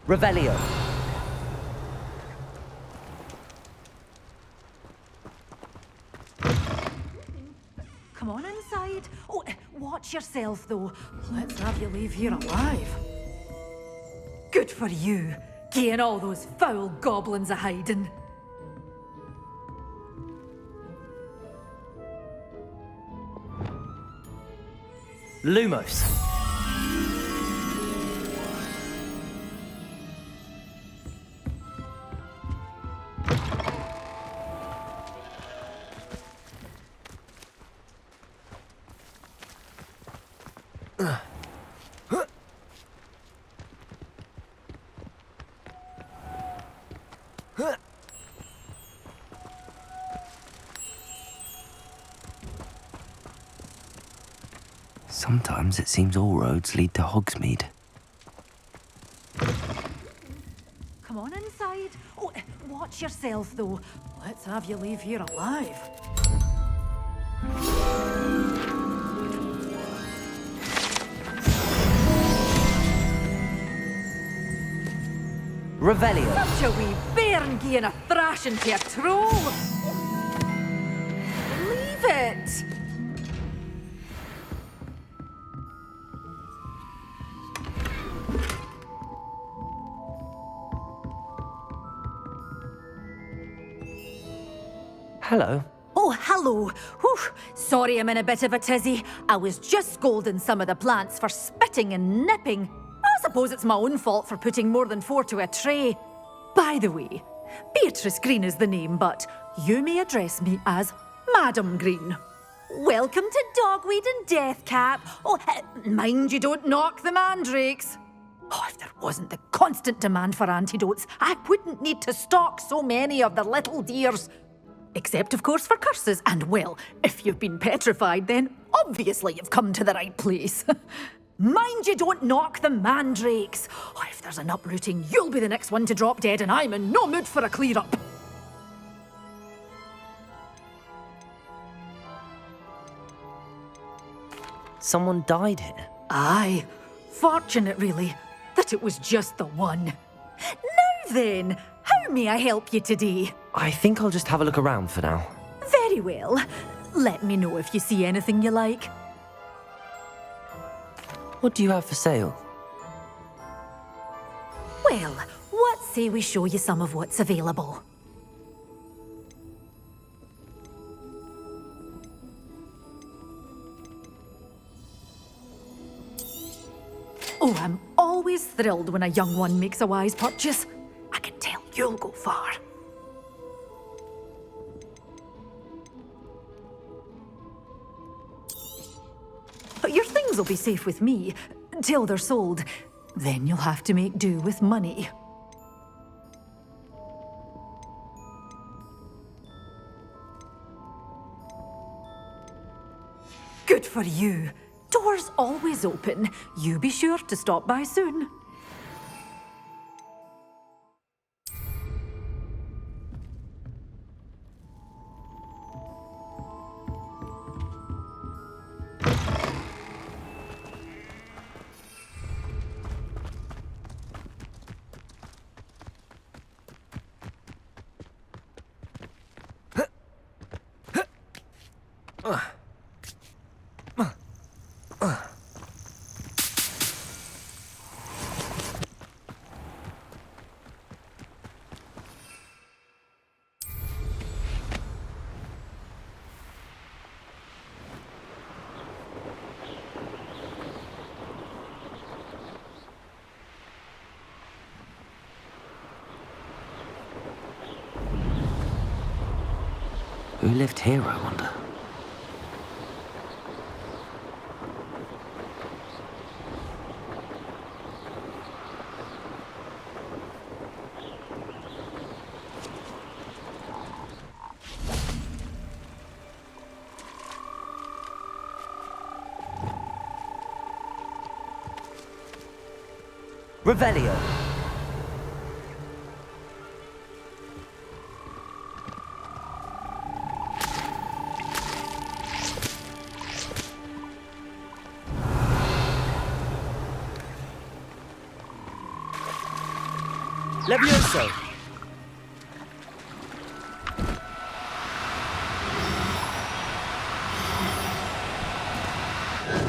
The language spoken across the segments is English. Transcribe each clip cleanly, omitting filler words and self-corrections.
Revelio. Come on inside. Oh, watch yourself, though. Let's have you leave here alive. Good for you, getting all those foul goblins a hiding. Lumos. Sometimes it seems all roads lead to Hogsmeade. Come on inside. Oh, watch yourself, though. Let's have you leave here alive. Revelio. Such a wee bairn gieing a thrashing to a troll. Leave it. Hello. Oh, hello. Whew. Sorry I'm in a bit of a tizzy. I was just scolding some of the plants for spitting and nipping. I suppose it's my own fault for putting more than 4 to a tray. By the way, Beatrice Green is the name, but you may address me as Madam Green. Welcome to Dogweed and Deathcap. Oh, mind you don't knock the mandrakes. Oh, if there wasn't the constant demand for antidotes, I wouldn't need to stock so many of the little dears. Except, of course, for curses. And, well, if you've been petrified, then obviously you've come to the right place. Mind you don't knock the mandrakes. Oh, if there's an uprooting, you'll be the next one to drop dead, and I'm in no mood for a clear-up. Someone died here. Aye. Fortunate, really, that it was just the one. Now then, how may I help you today? I think I'll just have a look around for now. Very well. Let me know if you see anything you like. What do you have for sale? Well, what say we show you some of what's available? Oh, I'm always thrilled when a young one makes a wise purchase. I can tell you'll go far. Your things will be safe with me, till they're sold. Then you'll have to make do with money. Good for you. Doors always open. You be sure to stop by soon. Who lived here, I wonder? Revelio. Levioso.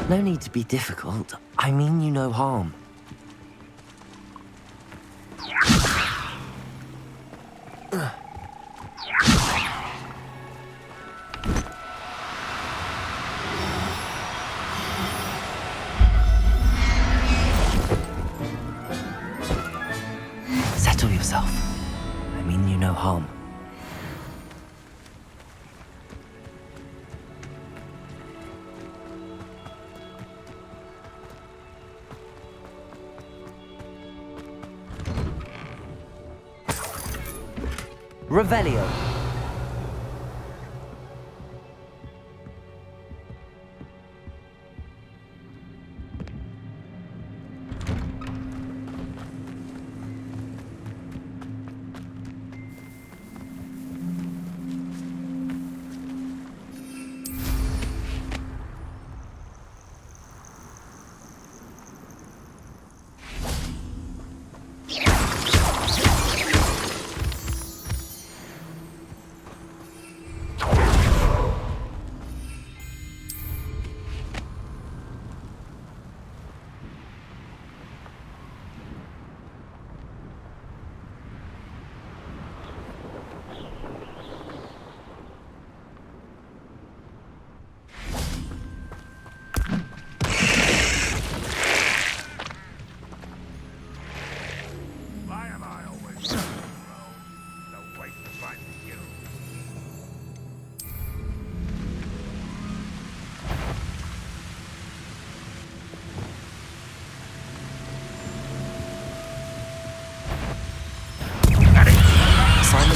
No need to be difficult. I mean you no harm. Settle yourself. I mean you no harm. Revelio.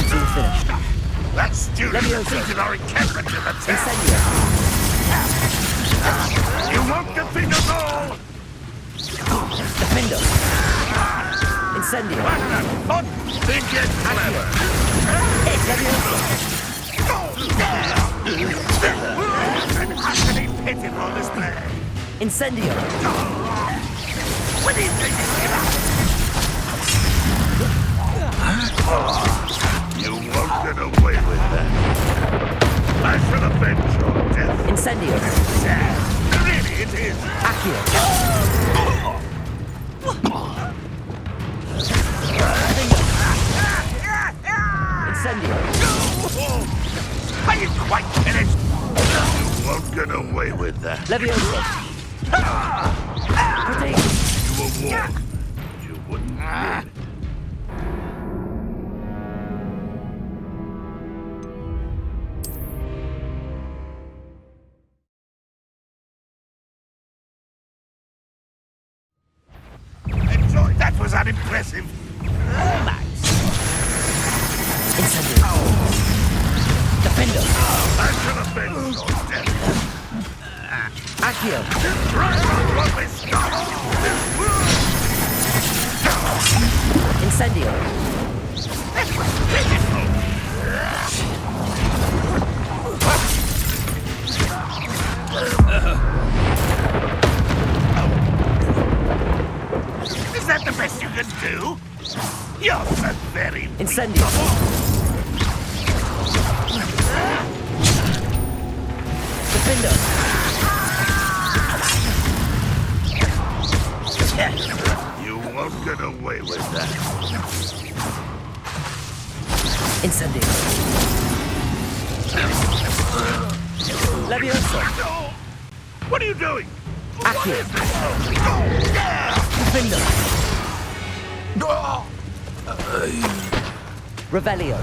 Finished. That student defeated our encampment in the town! Incendio. You won't defeat us all! Defendo. Incendio. Not think it clever! An utterly pitiful display! Incendio. What do you think you won't get away with that. I shall avenge your death. Incendio. Sad. Really, it is. Accio. Incendio. Are you quite finished? You won't get away with that. Levioso. Potato. You were warned. You wouldn't get it. Enjoy. That was unimpressive. Max. Incendio. Defendo. I shall avenge your death. Accio. Incendio. Is that the best you can do? You're very Incendio. Defendo. You won't get away with that. Incendio. Levioso. What are you doing? Accio. Defendo. Revelio.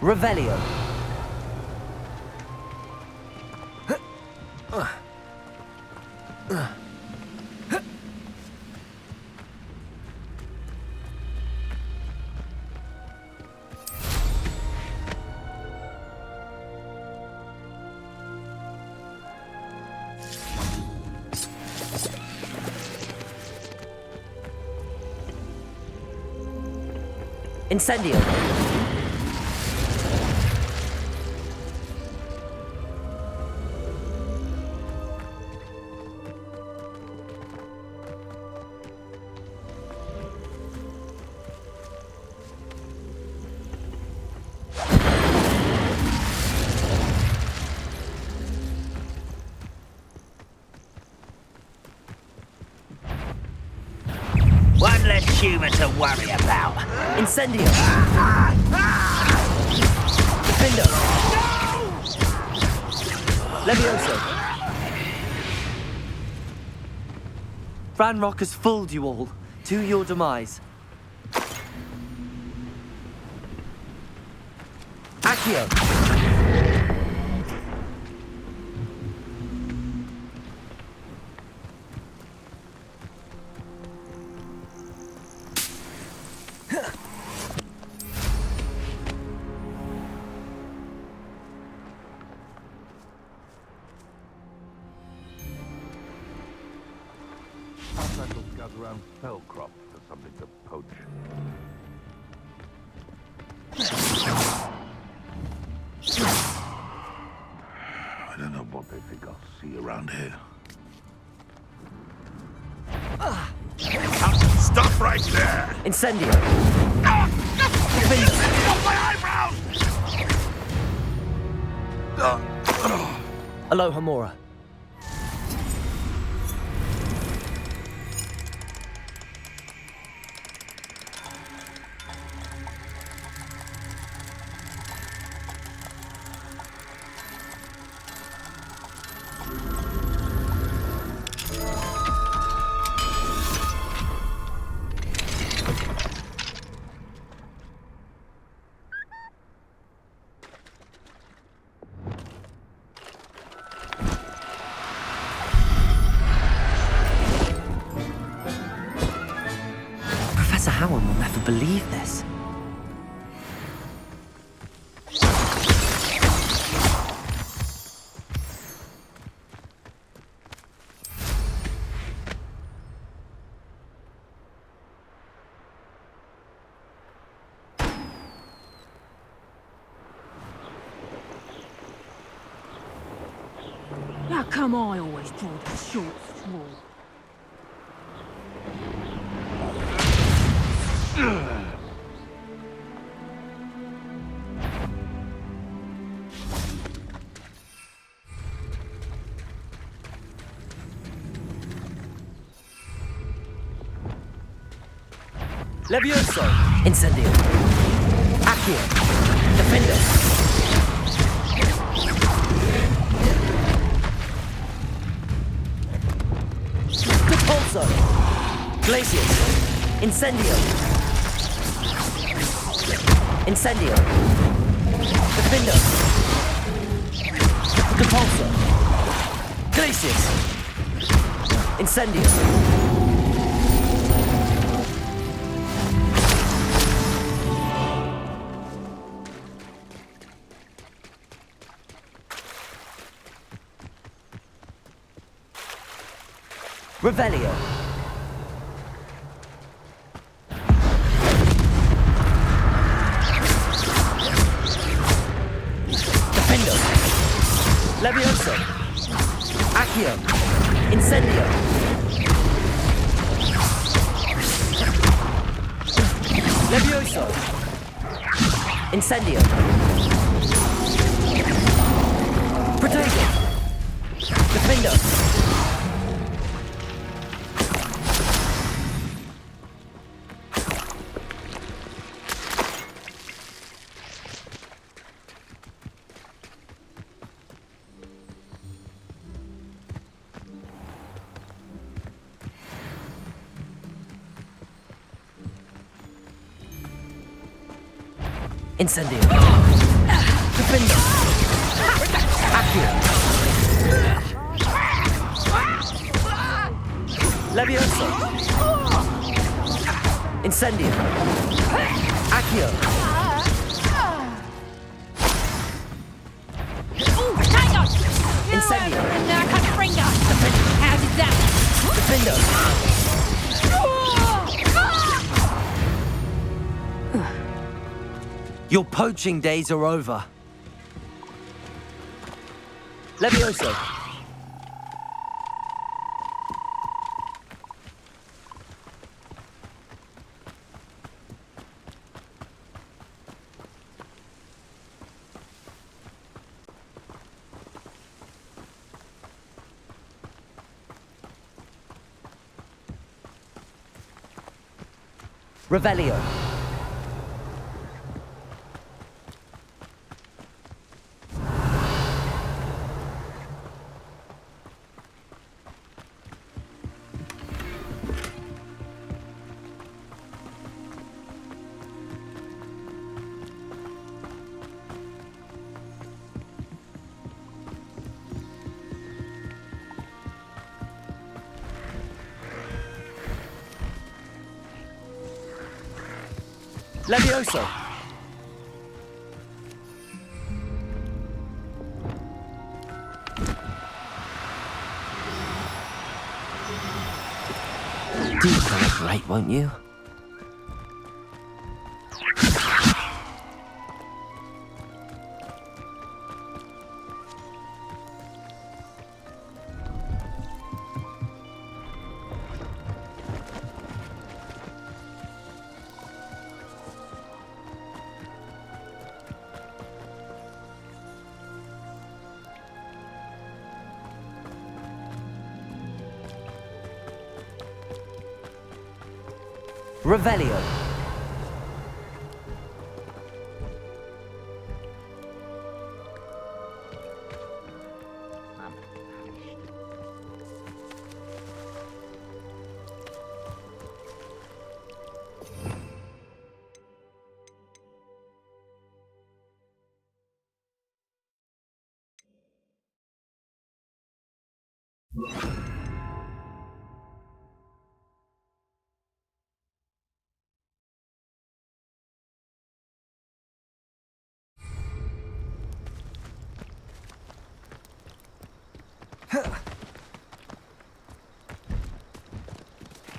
Revelio. Incendio. One less human to worry about. Incendio. Defendo. Levioso. Ranrock has fooled you all. To your demise. Accio. I'll scout around fell crops for something to poach. I don't know what they think I'll see around here. Stop right there! Incendio. Off my eyebrows! Aloha Mora. Professor Howard will never believe this. How come I always draw the short straw? Levioso! Incendio! Accio! Defender! Repulso! Glacius! Incendio! Incendio! Defender! Repulso! Glacius! Incendio! Revelio. Defendo. Levioso. Accio. Incendio. Levioso. Incendio. Protego. Defendo. Incendio. Defendo. Accio. Levioso. Incendio. Accio. Hang on! Incendio. I can't bring her! How did that? Defendo. Your poaching days are over. Levioso. Revelio. Levioso. Do collaborate, won't you? Revelio.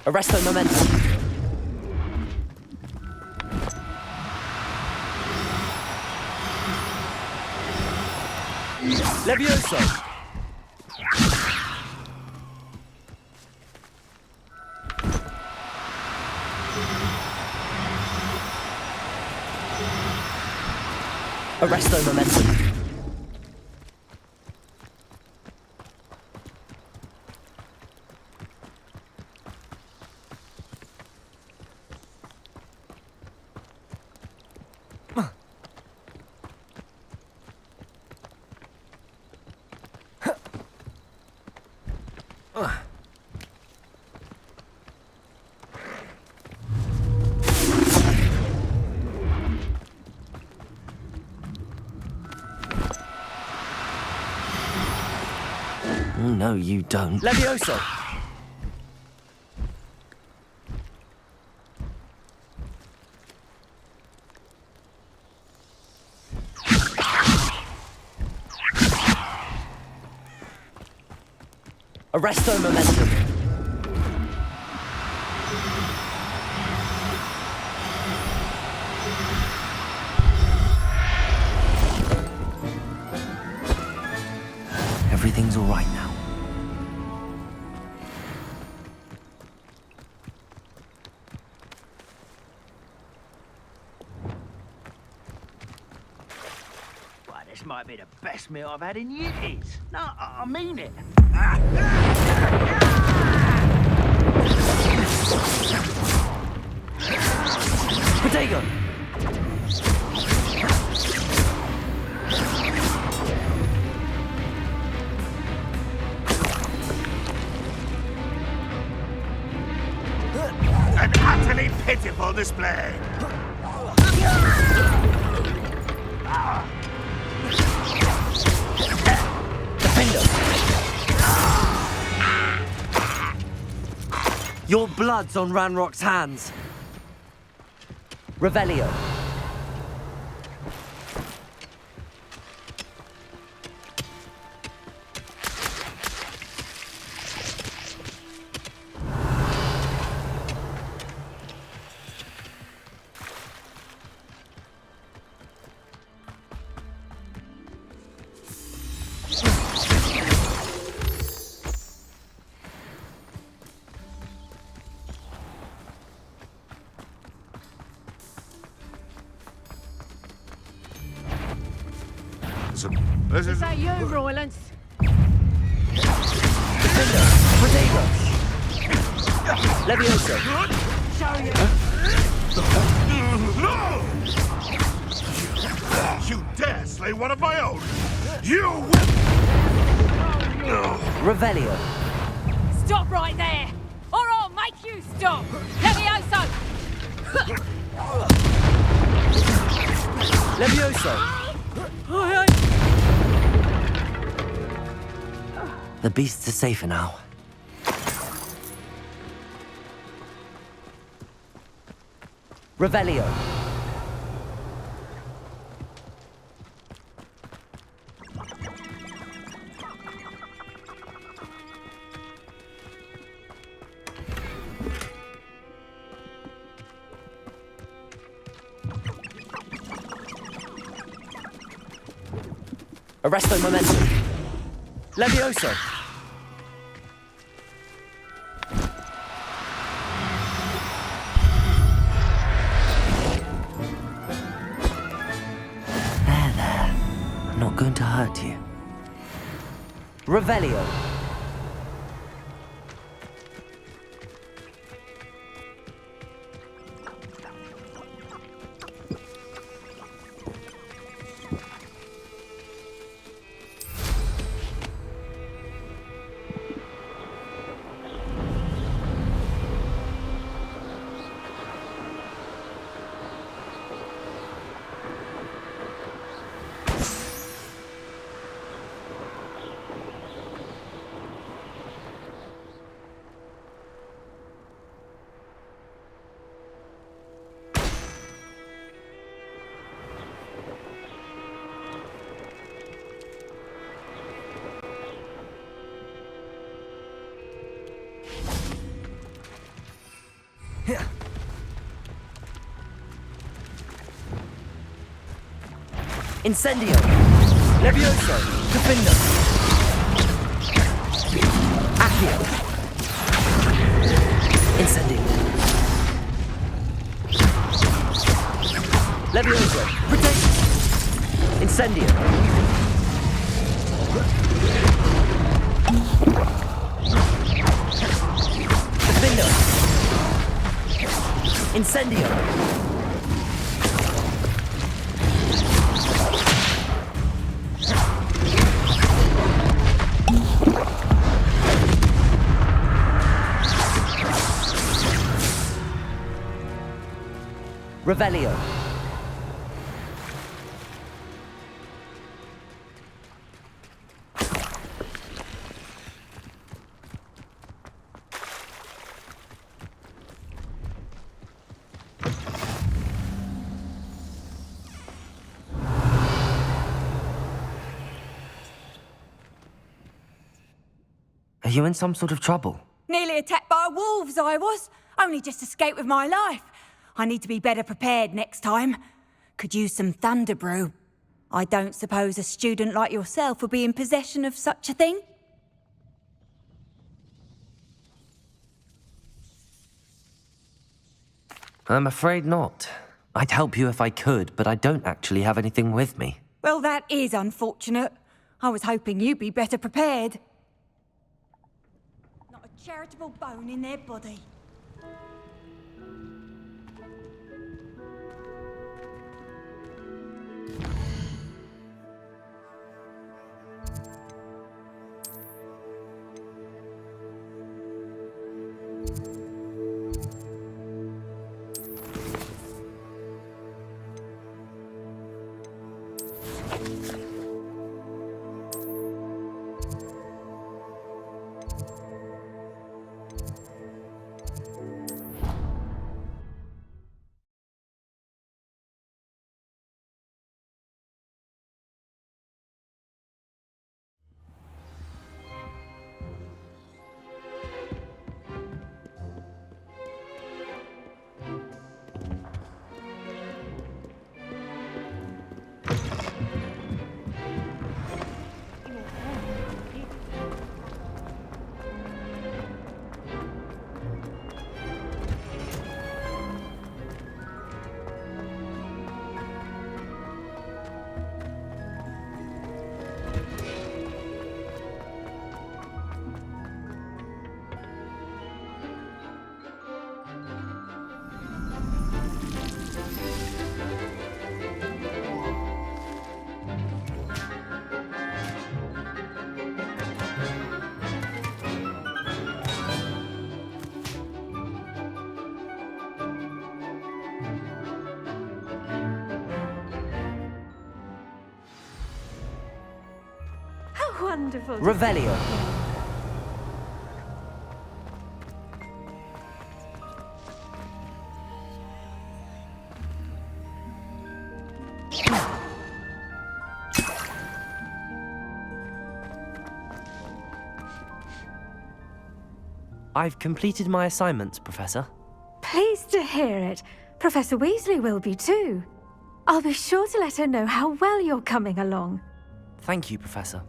Arresto momentum. Levioso. Arresto momentum. know you don't. Levioso! Arresto momentum. Everything's all right now. Well, this might be the best meal I've had in years. No, I mean it. Protego! An utterly pitiful display. Defender! Your blood's on Ranrock's hands. Revelio. This is... that you, Roylance? Defender! Protego! Levioso! Show you. No! You dare slay one of my own! You will... Revelio. Stop right there, or I'll make you stop. Levioso. Levioso! The beasts are safer now. Revelio. Arresto momentum. Levioso. There. I'm not going to hurt you. Revelio. Incendio. Levioso. Defender. Accio. Incendio. Levioso. Protect. Incendio. Defender. Incendio. Revelio. you in some sort of trouble? Nearly attacked by wolves, I was. Only just escaped with my life. I need to be better prepared next time. Could use some thunder brew. I don't suppose a student like yourself would be in possession of such a thing? I'm afraid not. I'd help you if I could, but I don't actually have anything with me. Well, that is unfortunate. I was hoping you'd be better prepared. Not a charitable bone in their body. Wonderful. Revelio. I've completed my assignments, Professor. Pleased to hear it. Professor Weasley will be too. I'll be sure to let her know how well you're coming along. Thank you, Professor.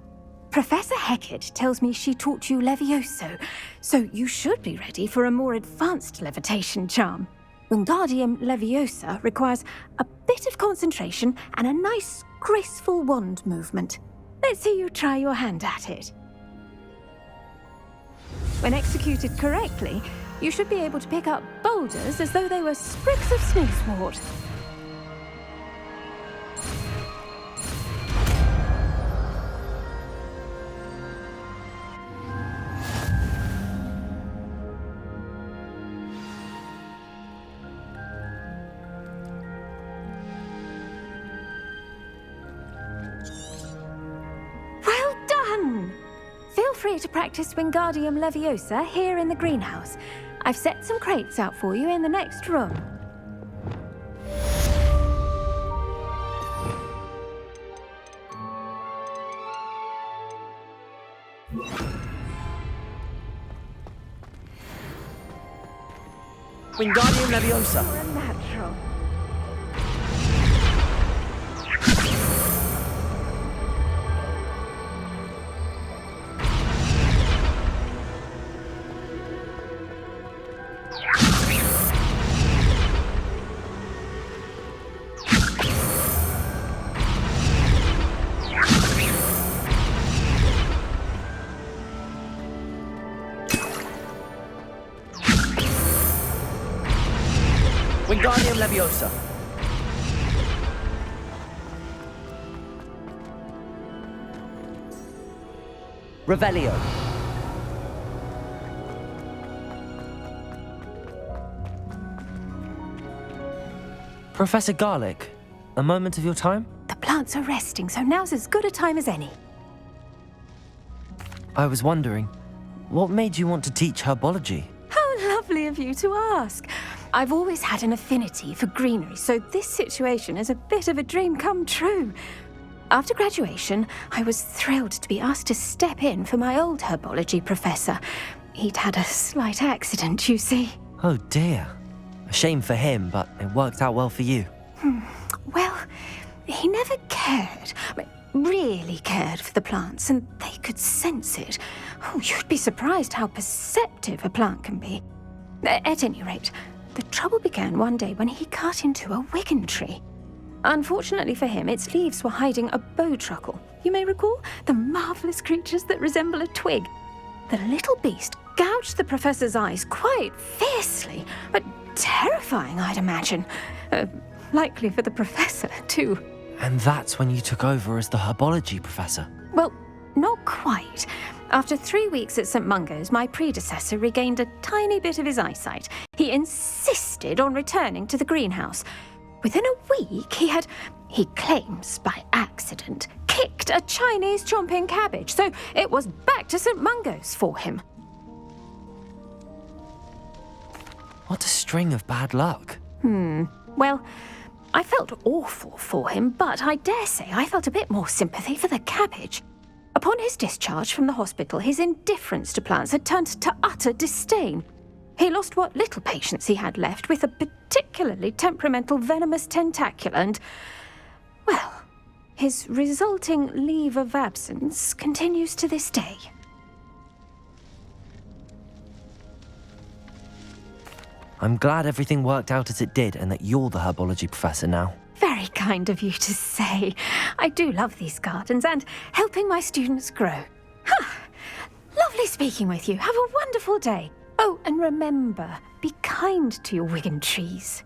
Professor Hecat tells me she taught you Levioso, so you should be ready for a more advanced levitation charm. Wingardium Leviosa requires a bit of concentration and a nice, graceful wand movement. Let's see you try your hand at it. When executed correctly, you should be able to pick up boulders as though they were sprigs of snooswort. Feel free to practice Wingardium Leviosa here in the greenhouse. I've set some crates out for you in the next room. Wingardium Leviosa. Unnatural. Wingardium Leviosa. Revelio. Professor Garlick, a moment of your time? The plants are resting, so now's as good a time as any. I was wondering, what made you want to teach herbology? How lovely of you to ask. I've always had an affinity for greenery, so this situation is a bit of a dream come true. After graduation, I was thrilled to be asked to step in for my old herbology professor. He'd had a slight accident, you see. Oh dear. A shame for him, but it worked out well for you. Well, he never cared, really cared for the plants, and they could sense it. Oh, you'd be surprised how perceptive a plant can be. At any rate, the trouble began one day when he cut into a wigan tree. Unfortunately for him, its leaves were hiding a bowtruckle. You may recall the marvelous creatures that resemble a twig. The little beast gouged the professor's eyes quite fiercely, but terrifying, I'd imagine. Likely for the professor, too. And that's when you took over as the herbology professor. Well, not quite. After 3 weeks at St. Mungo's, my predecessor regained a tiny bit of his eyesight. He insisted on returning to the greenhouse. Within a week, he claims by accident, kicked a Chinese chomping cabbage, so it was back to St. Mungo's for him. What a string of bad luck. Well, I felt awful for him, but I dare say I felt a bit more sympathy for the cabbage. Upon his discharge from the hospital, his indifference to plants had turned to utter disdain. He lost what little patience he had left with a particularly temperamental venomous tentacula and, well, his resulting leave of absence continues to this day. I'm glad everything worked out as it did and that you're the herbology professor now. Very kind of you to say. I do love these gardens and helping my students grow. Lovely speaking with you. Have a wonderful day. Oh, and remember, be kind to your wigan trees.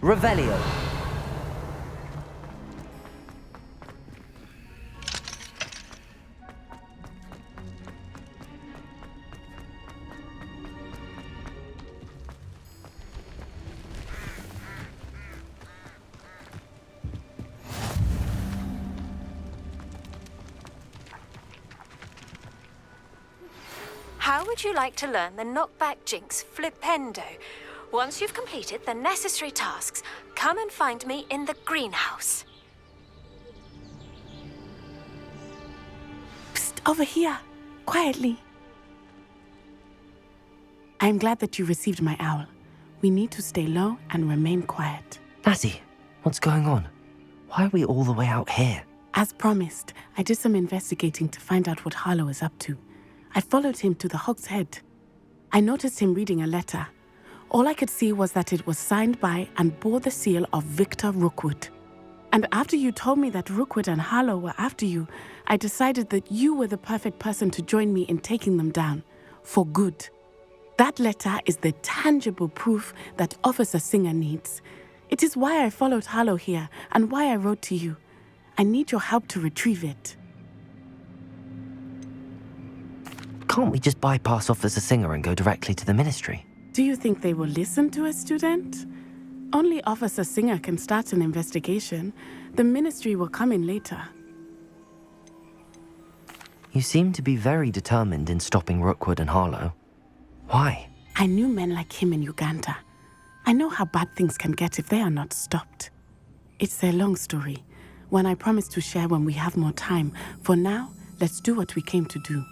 Revelio. How would you like to learn the knockback jinx flipendo? Once you've completed the necessary tasks, come and find me in the greenhouse. Psst, over here, quietly. I'm glad that you received my owl. We need to stay low and remain quiet. Natty, what's going on? Why are we all the way out here? As promised, I did some investigating to find out what Harlow is up to. I followed him to the Hog's Head. I noticed him reading a letter. All I could see was that it was signed by and bore the seal of Victor Rookwood. And after you told me that Rookwood and Harlow were after you, I decided that you were the perfect person to join me in taking them down. For good. That letter is the tangible proof that Officer Singer needs. It is why I followed Harlow here and why I wrote to you. I need your help to retrieve it. Can't we just bypass Officer Singer and go directly to the Ministry? Do you think they will listen to a student? Only Officer Singer can start an investigation. The Ministry will come in later. You seem to be very determined in stopping Rookwood and Harlow. Why? I knew men like him in Uganda. I know how bad things can get if they are not stopped. It's a long story, one I promise to share when we have more time. For now, let's do what we came to do.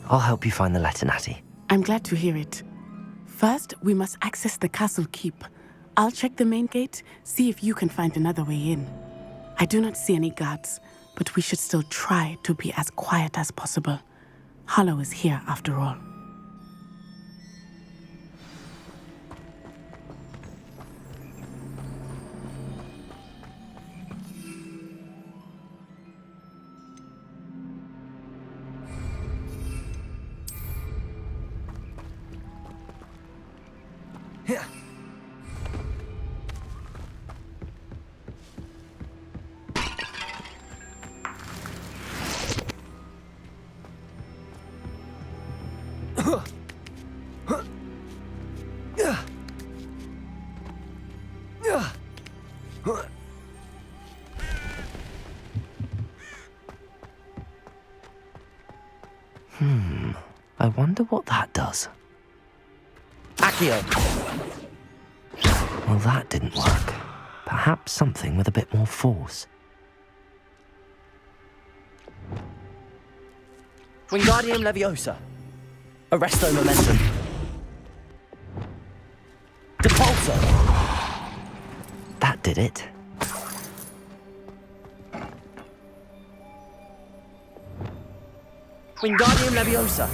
I'll help you find the letter, Natty. I'm glad to hear it. First, we must access the castle keep. I'll check the main gate, see if you can find another way in. I do not see any guards, but we should still try to be as quiet as possible. Harlow is here after all. I wonder what that does. Accio! Well, that didn't work. Perhaps something with a bit more force. Wingardium Leviosa. Arresto Momentum. Depulso. That did it. Wingardium Leviosa.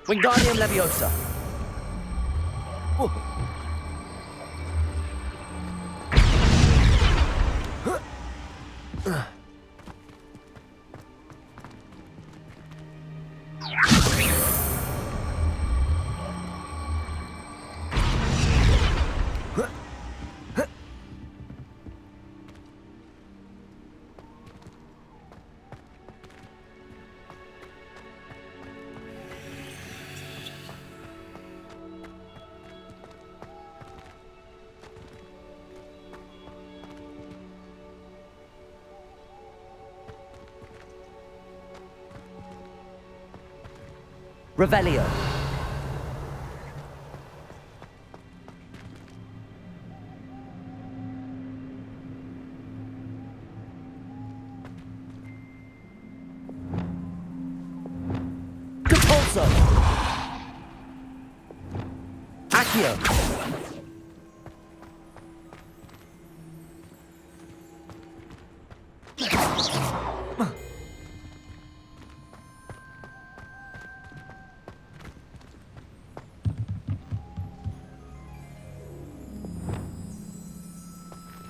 Wingardium Leviosa. Revelio. Depulso. Accio.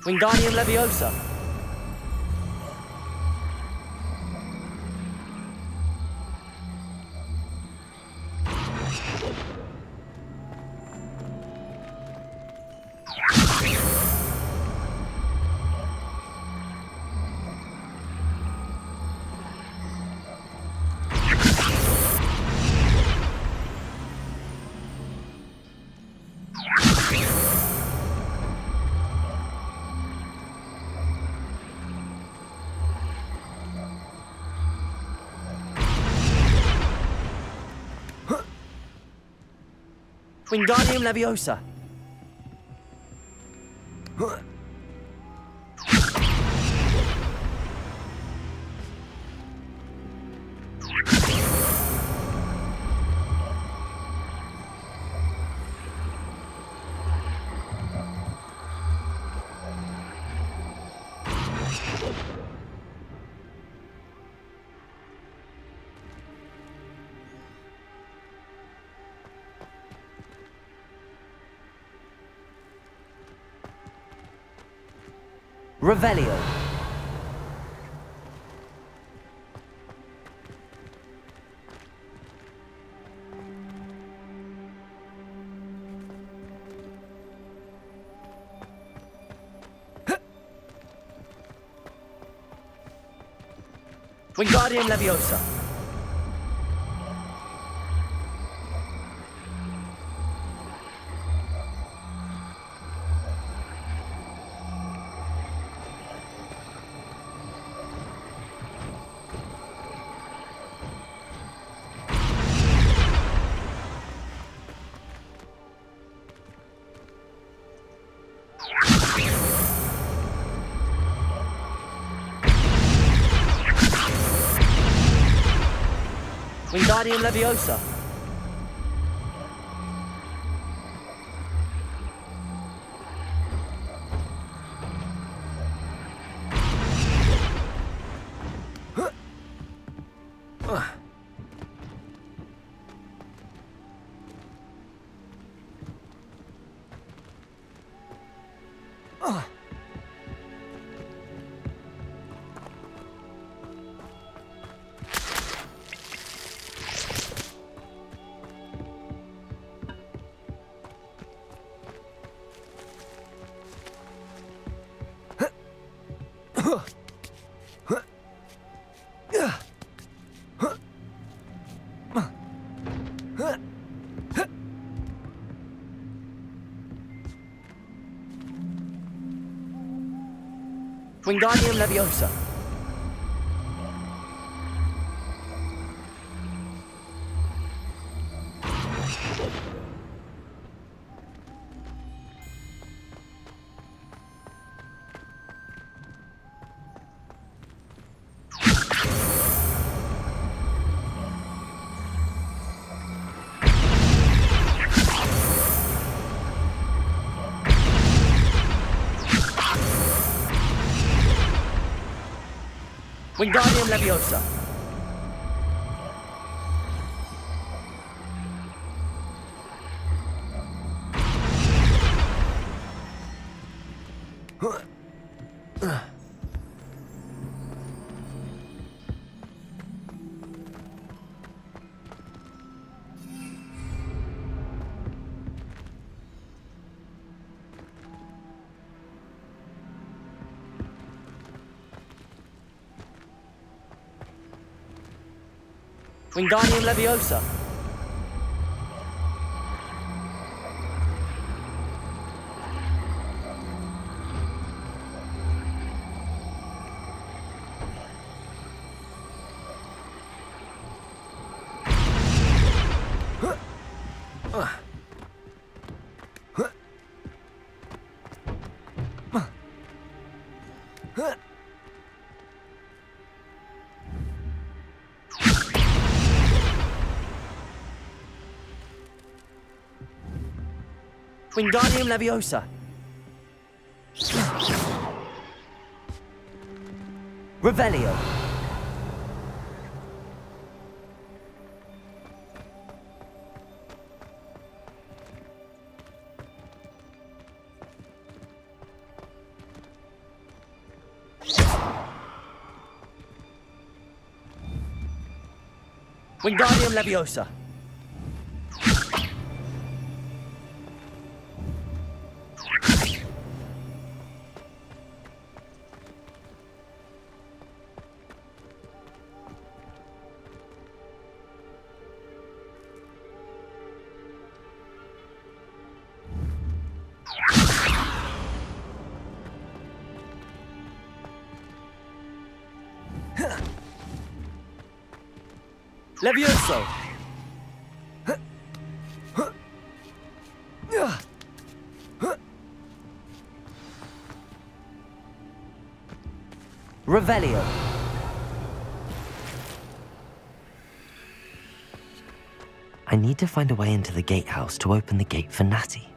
Wingardium Leviosa. Wingardium Leviosa. Revelio. Wingardium Leviosa. Wingardium Leviosa. Wingardium Leviosa. Wingardium Leviosa. Wingardium Leviosa. Wingardium Leviosa. Revelio. Wingardium Leviosa. Levioso. Revelio. I need to find a way into the gatehouse to open the gate for Natty.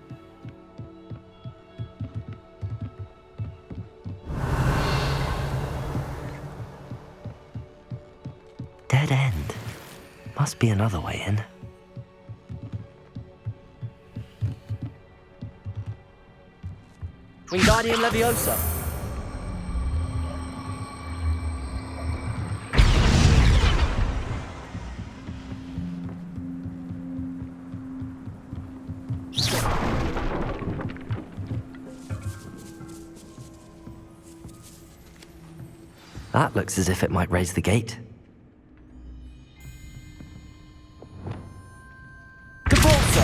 Dead end. Must be another way in. Wingardium Leviosa. That looks as if it might raise the gate. Devolso.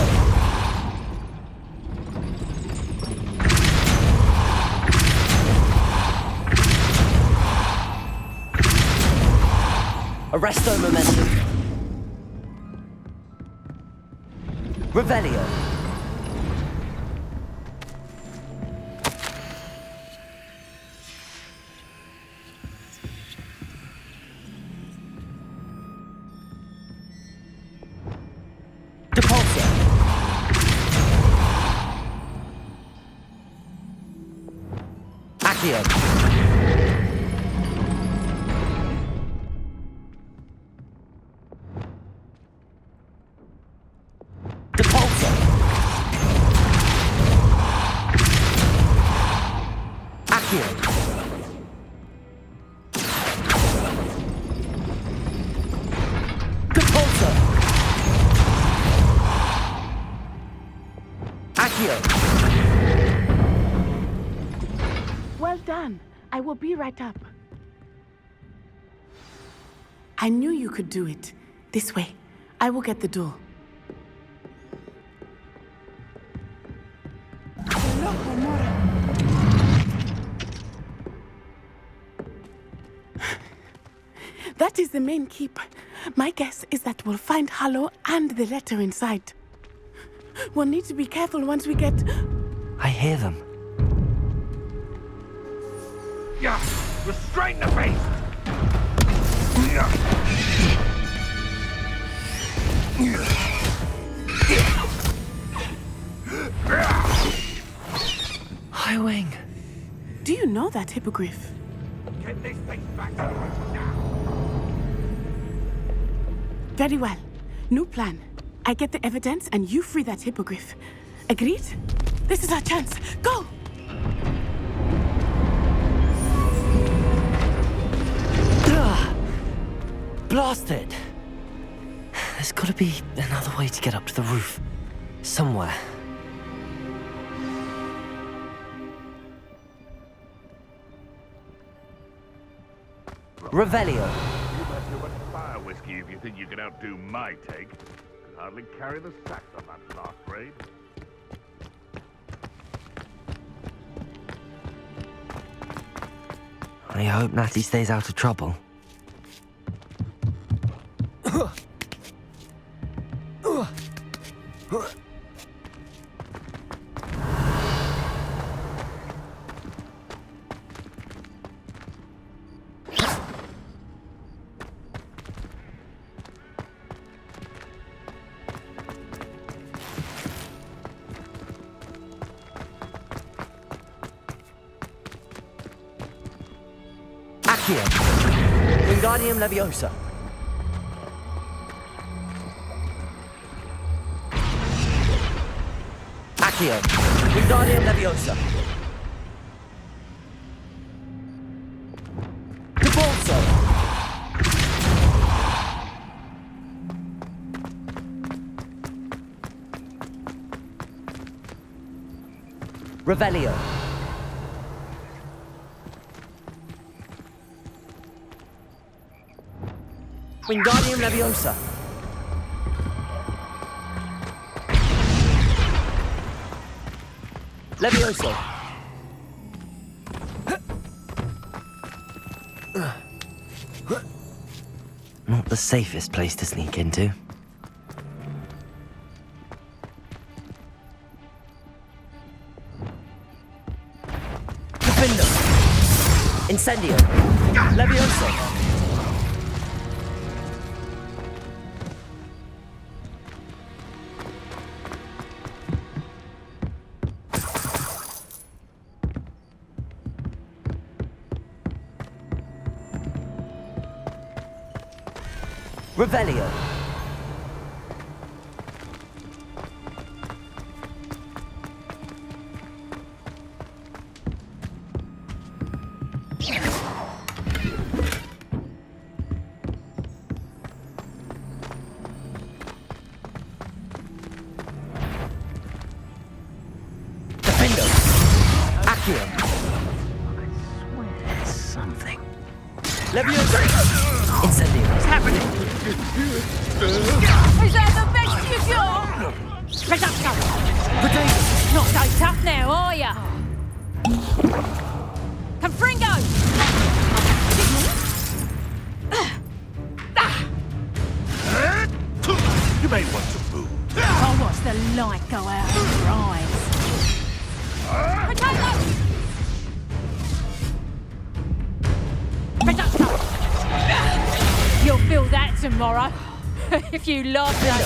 Arresto Momentum. Revelio. Depulso. Accio. Depulso. Accio. Depulso. Accio. Well done. I will be right up. I knew you could do it. This way. I will get the door. That is the main keep. My guess is that we'll find Hallow and the letter inside. We'll need to be careful once we get... I hear them. Yeah, restrain the beast! High Wing. Do you know that hippogriff? Get this thing back to us now! Very well. New plan. I get the evidence and you free that hippogriff. Agreed? This is our chance. Go! Blasted! There's gotta be another way to get up to the roof. Somewhere. Revelio. You had too much fire whiskey if you think you can outdo my take. Could hardly carry the sacks on that last raid. I hope Natty stays out of trouble. Accio. Wingardium Leviosa. Accio. Wingardium Leviosa. Devolso. Revelio. Wingardium Leviosa. Levioso. Not the safest place to sneak into. Defendo. Incendio. Leviosa! Revelio. Defendo. Accio. There's something. Leviosa. Incendio. What's happening? Is that the best you got? Reducto! Potato. Not so tough now, are ya? Confringo! You may want to move. I'll watch the light go out of your eyes. Potato! Reducto! You'll feel that tomorrow. If you love that.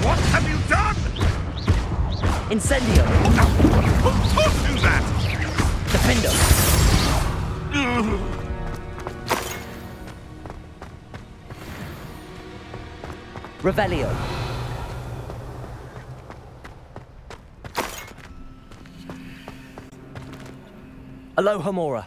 What have you done? Incendio. Who taught you that? Defendo. Revelio. Alohomora.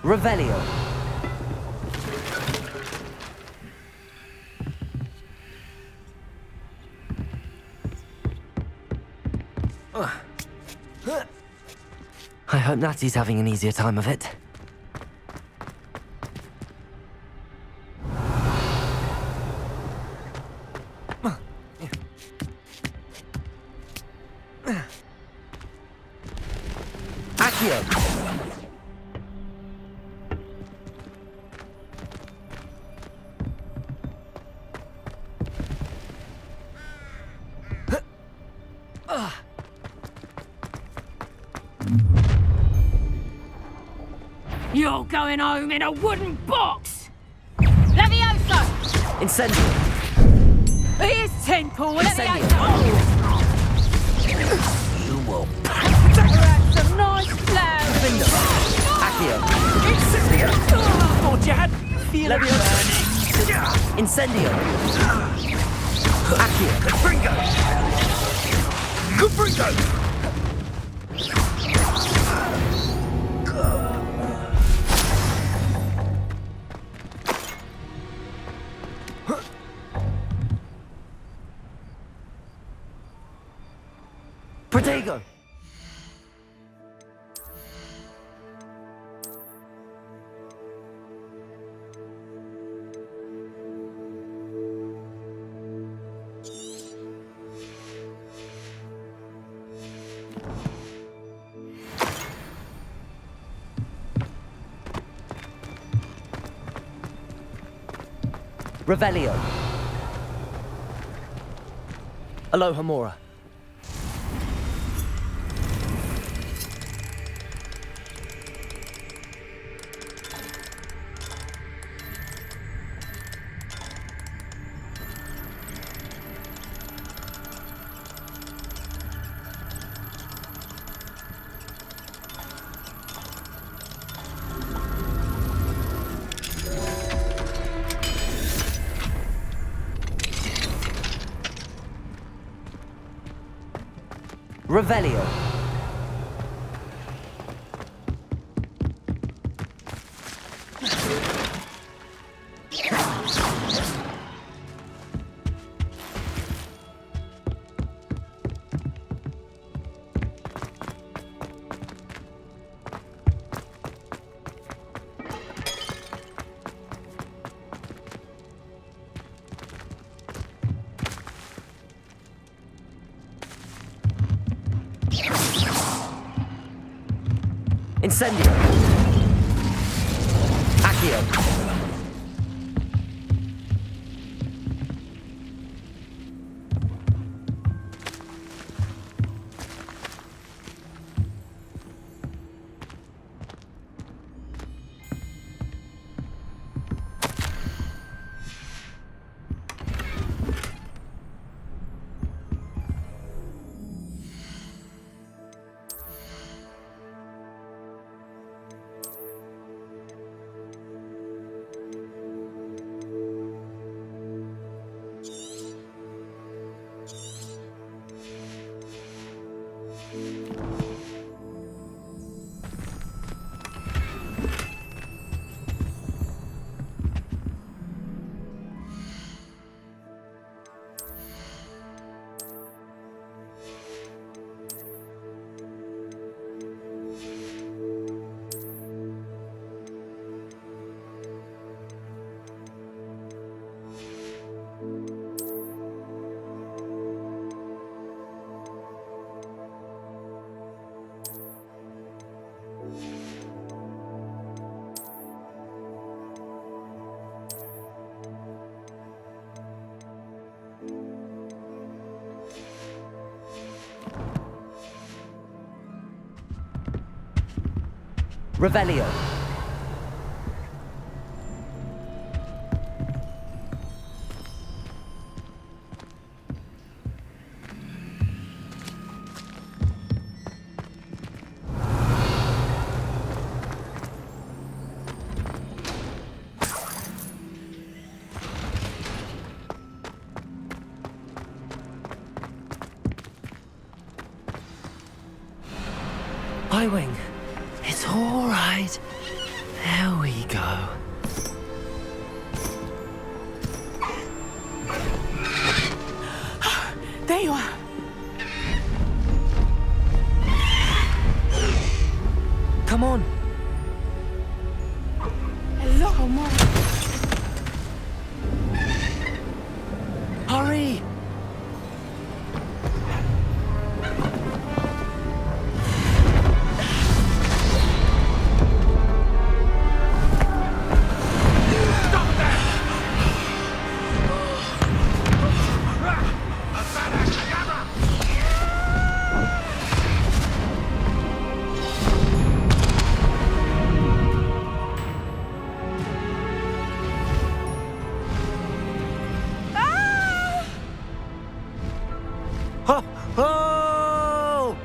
Revelio. I hope Natty's having an easier time of it. Accio. You're going home in a wooden box! Levioso! Incendio. Here's 10 Paul, Incendio. Levioso! You will. That's some nice flowers! Defendo. Accio. Incendio! Thought you had feeling Leviosa. burning. Incendio. Accio. Confringo! Confringo! Protego. Revelio. Alohomora. Revelio. Incendio! Accio! Revelio. Highwing. It's all right. There we go. There you are. Come on. Hello, Mom. Hurry. Oh!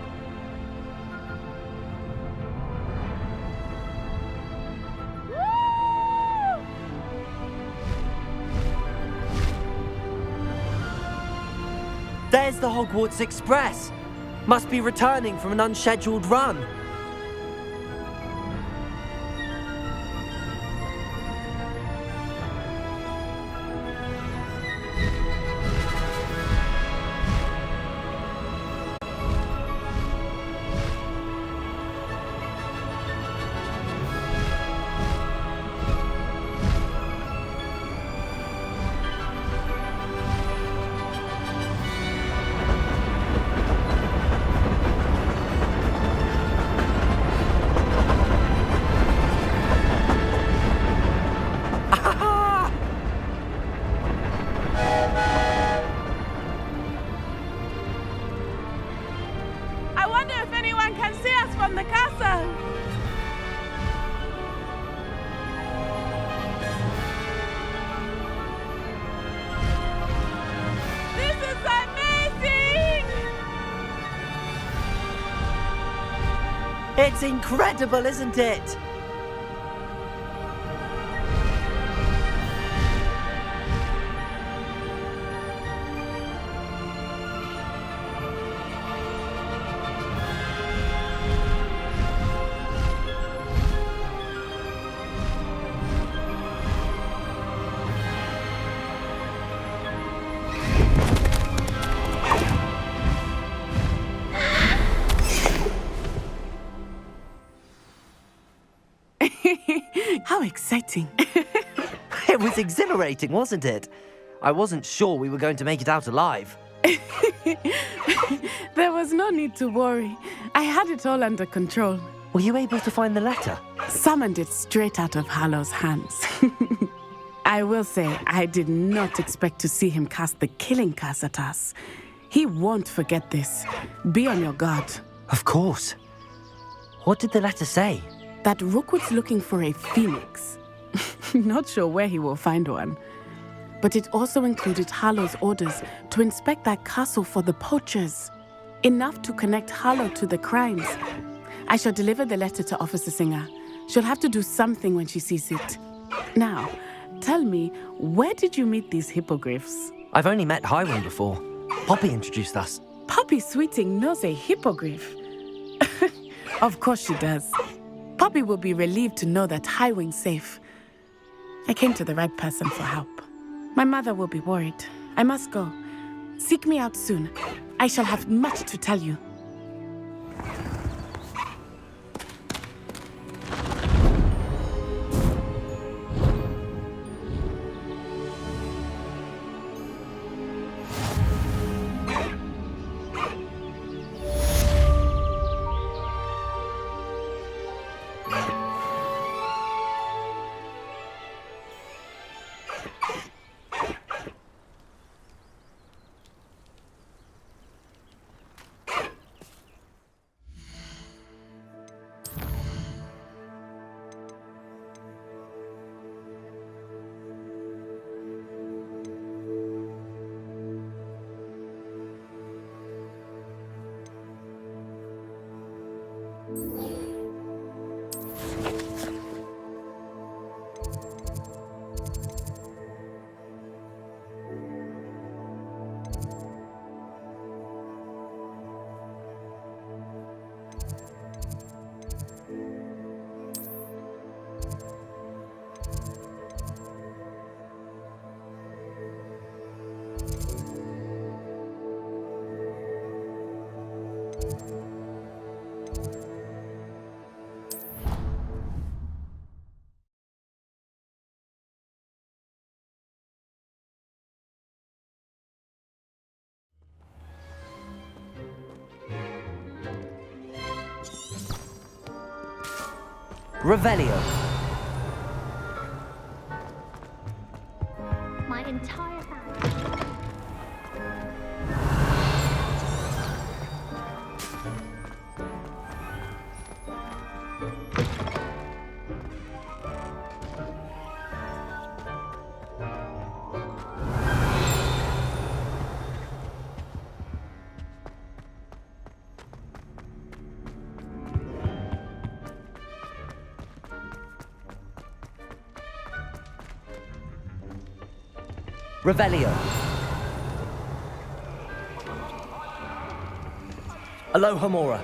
There's the Hogwarts Express. Must be returning from an unscheduled run. I wonder if anyone can see us from the castle. This is amazing! It's incredible, isn't it? How exciting. It was exhilarating, wasn't it? I wasn't sure we were going to make it out alive. There was no need to worry. I had it all under control. Were you able to find the letter? Summoned it straight out of Harlow's hands. I will say, I did not expect to see him cast the killing curse at us. He won't forget this. Be on your guard. Of course. What did the letter say? That Rookwood's looking for a phoenix. Not sure where he will find one. But it also included Harlow's orders to inspect that castle for the poachers. Enough to connect Harlow to the crimes. I shall deliver the letter to Officer Singer. She'll have to do something when she sees it. Now, tell me, where did you meet these hippogriffs? I've only met Highwing before. Poppy introduced us. Poppy Sweeting knows a hippogriff. Of course she does. Poppy will be relieved to know that Highwing's safe. I came to the right person for help. My mother will be worried. I must go. Seek me out soon. I shall have much to tell you. Revelio. My entire family. Revelio. Aloha Mora.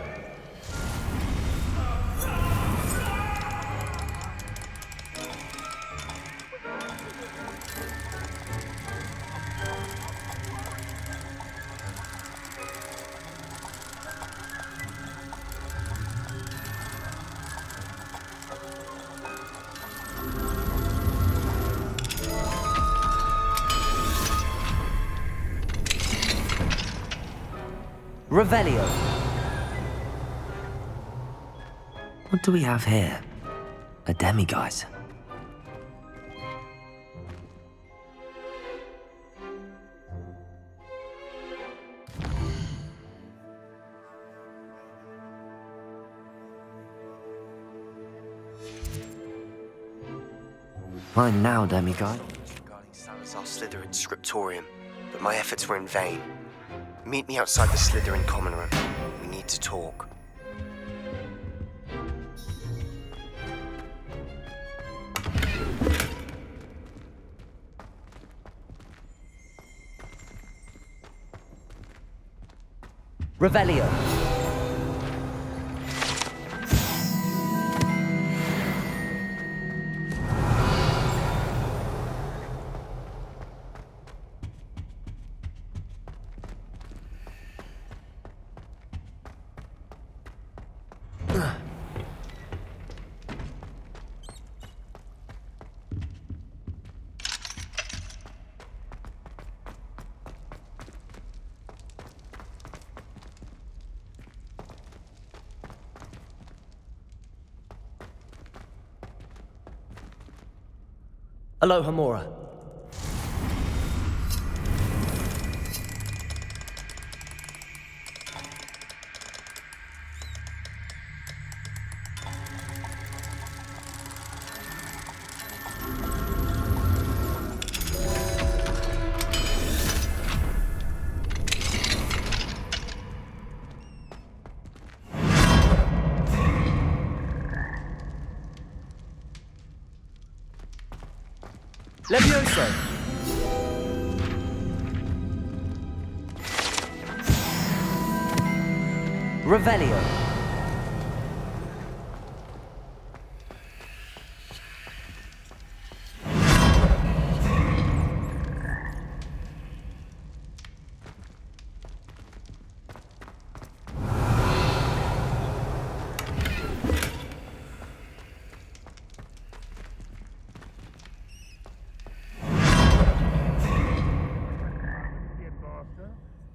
Revelio. What do we have here? A demiguise. Fine now, demiguise. Regarding Salazar Slytherin's scriptorium, but my efforts were in vain. Meet me outside the Slytherin common room. We need to talk. Revelio. Aloha Mora. Levioso! Revelio!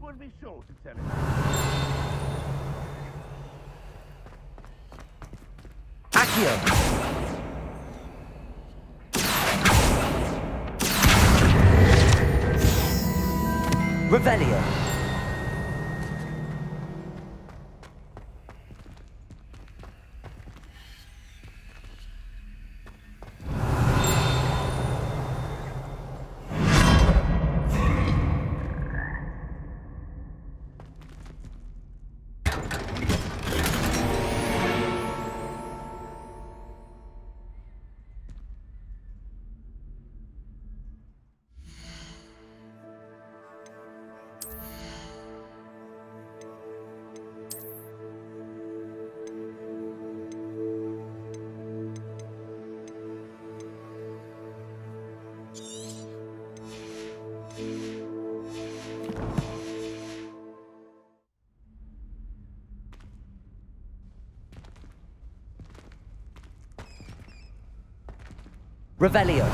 Would be sure to tell him. Accio! Revelio! Revelio!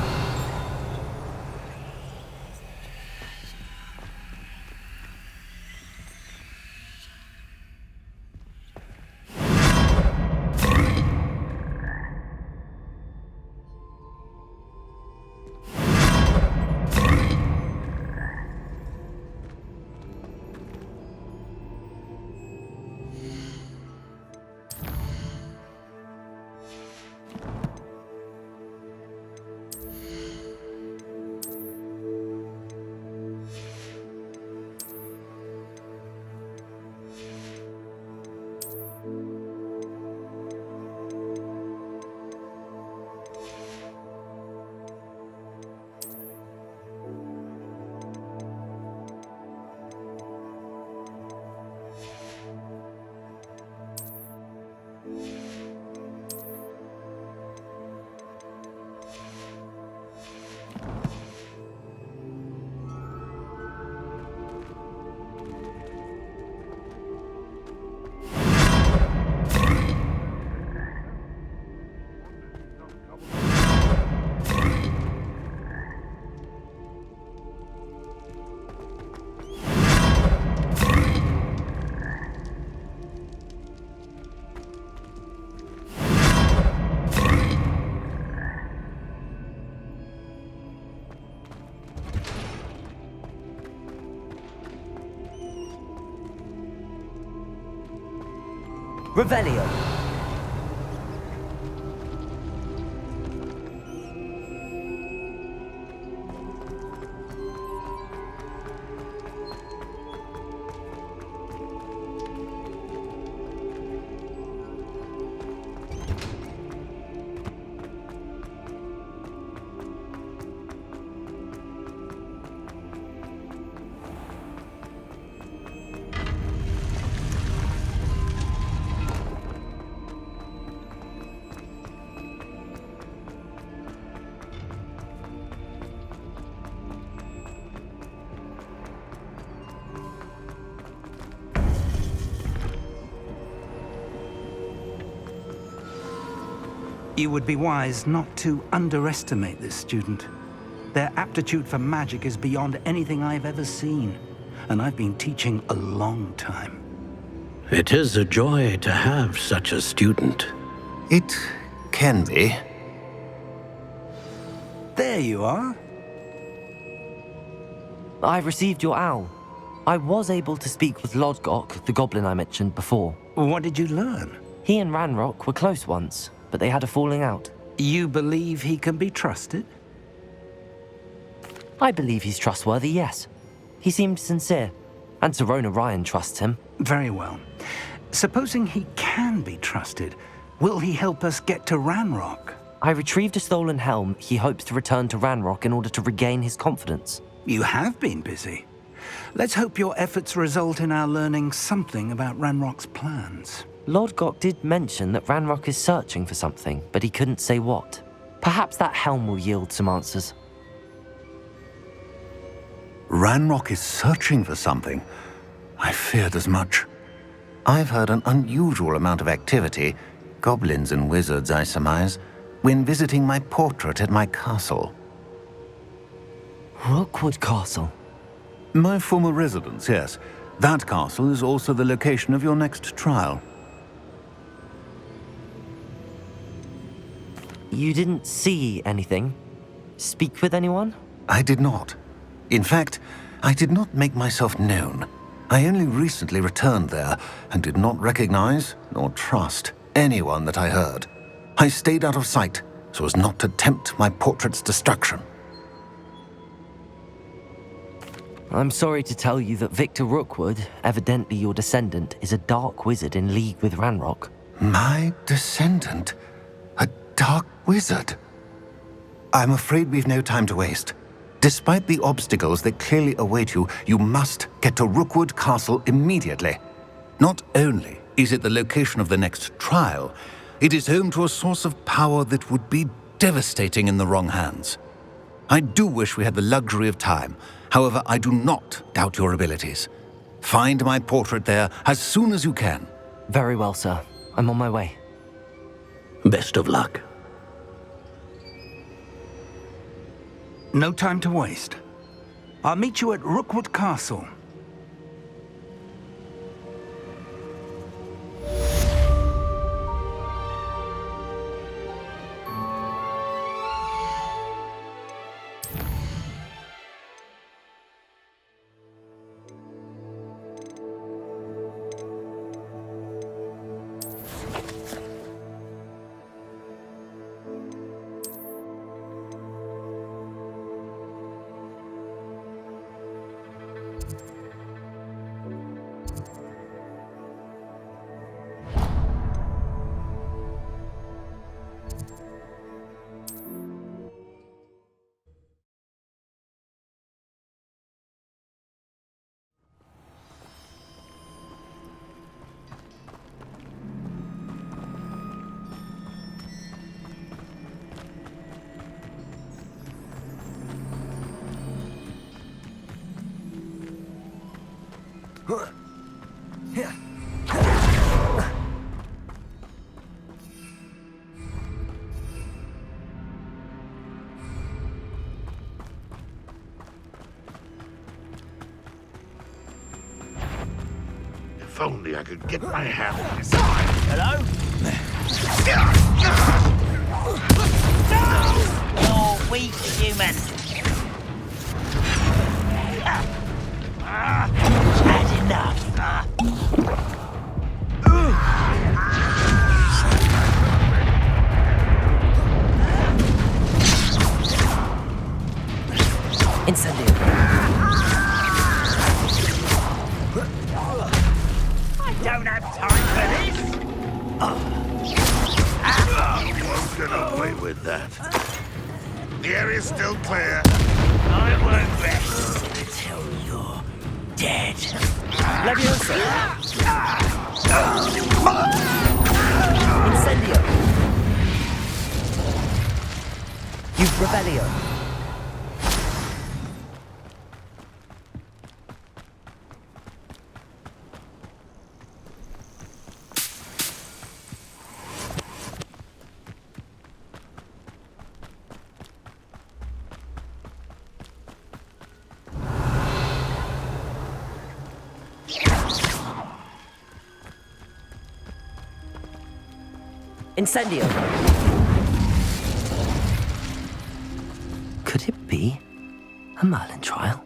Revelio! You would be wise not to underestimate this student. Their aptitude for magic is beyond anything I've ever seen, and I've been teaching a long time. It is a joy to have such a student. It can be. There you are. I received your owl. I was able to speak with Lodgok, the goblin I mentioned before. What did you learn? He and Ranrock were close once, but they had a falling out. You believe he can be trusted? I believe he's trustworthy, yes. He seemed sincere, and Serona Ryan trusts him. Very well. Supposing he can be trusted, will he help us get to Ranrock? I retrieved a stolen helm he hopes to return to Ranrock in order to regain his confidence. You have been busy. Let's hope your efforts result in our learning something about Ranrock's plans. Lodgok did mention that Ranrock is searching for something, but he couldn't say what. Perhaps that helm will yield some answers. Ranrock is searching for something? I feared as much. I've heard an unusual amount of activity, goblins and wizards, I surmise, when visiting my portrait at my castle. Rookwood Castle? My former residence, yes. That castle is also the location of your next trial. You didn't see anything? Speak with anyone? I did not. In fact, I did not make myself known. I only recently returned there and did not recognize nor trust anyone that I heard. I stayed out of sight so as not to tempt my portrait's destruction. I'm sorry to tell you that Victor Rookwood, evidently your descendant, is a dark wizard in league with Ranrock. My descendant? A dark wizard? I'm afraid we've no time to waste. Despite the obstacles that clearly await you, you must get to Rookwood Castle immediately. Not only is it the location of the next trial, it is home to a source of power that would be devastating in the wrong hands. I do wish we had the luxury of time. However, I do not doubt your abilities. Find my portrait there as soon as you can. Very well, sir. I'm on my way. Best of luck. No time to waste. I'll meet you at Rookwood Castle. If only I could get my hand on this. Hello? Oh, weak human. Had enough. Incendio. I don't have time for this. Won't get away with that. The area's still clear. I won't rest until you're dead. Leviosa. Incendio. You've Revelio. Incendio. Merlin trial?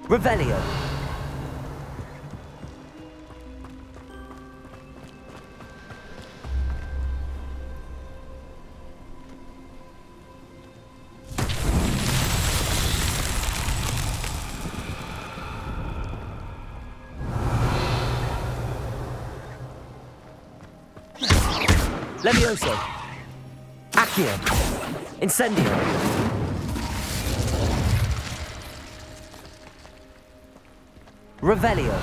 Revelio. Levioso. Accio. Incendio. Revelio.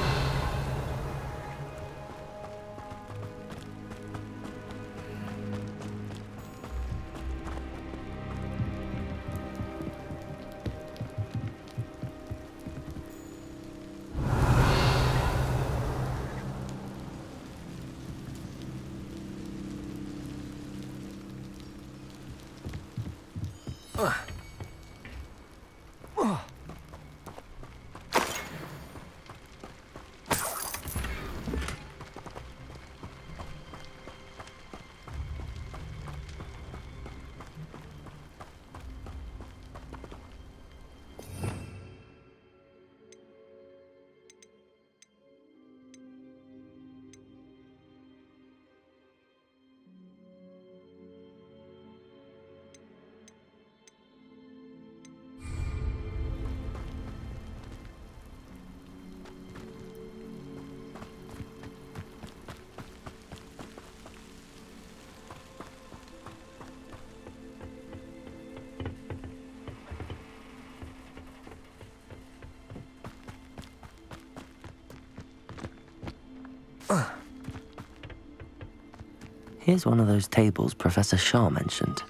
Here's one of those tables Professor Shah mentioned.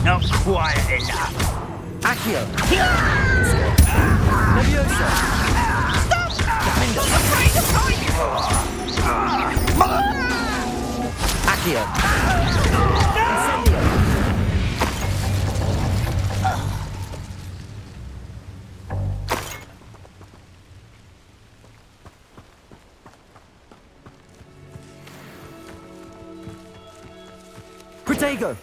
Not quiet enough. Accio. Levioso. Accio. Incendio. Protego.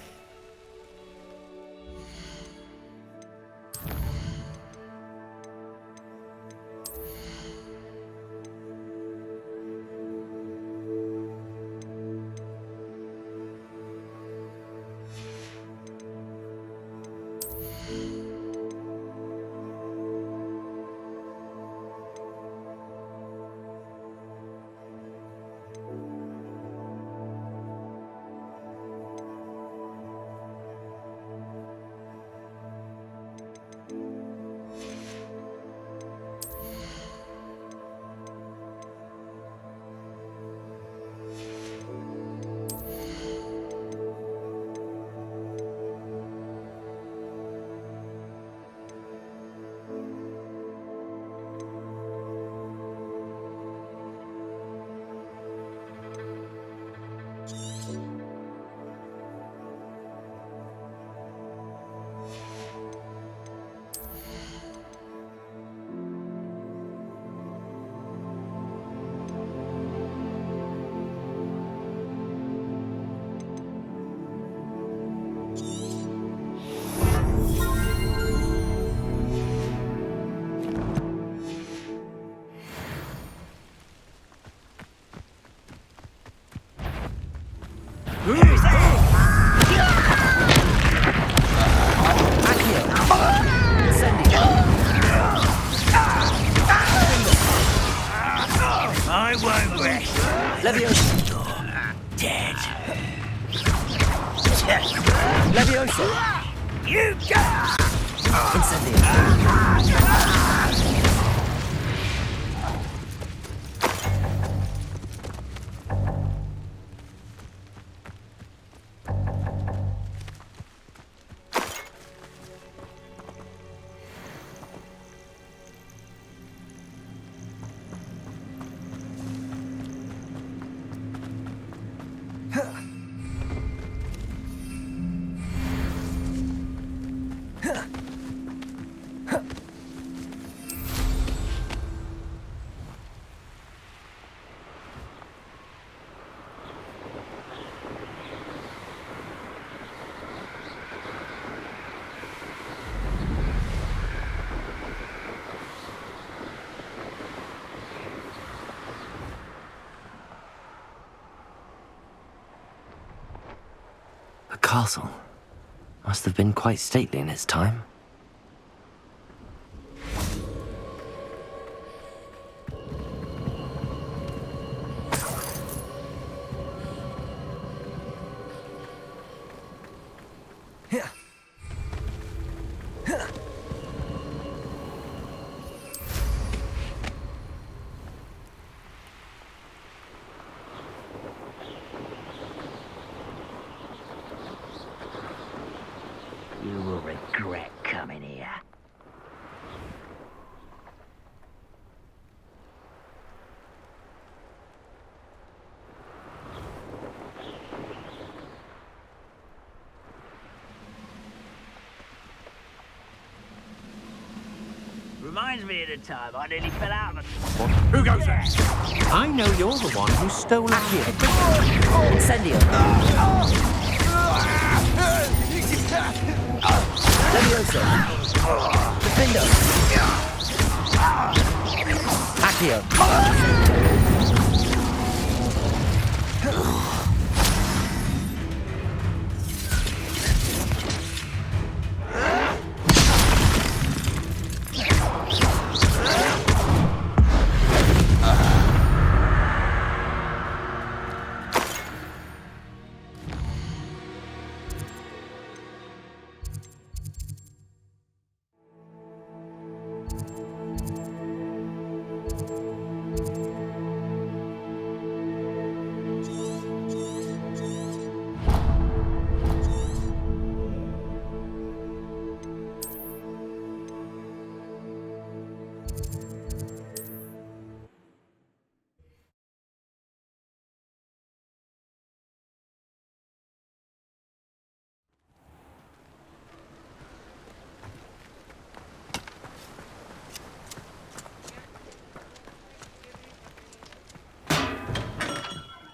won't rest. Leviosa! Dead. Leviosa! You go! Incendio! The castle must have been quite stately in its time. You will regret coming here. Reminds me of the time I nearly fell out of the... Who goes there? I know you're the one who stole it here. Incendio! Leviosa! Defendo! Accio!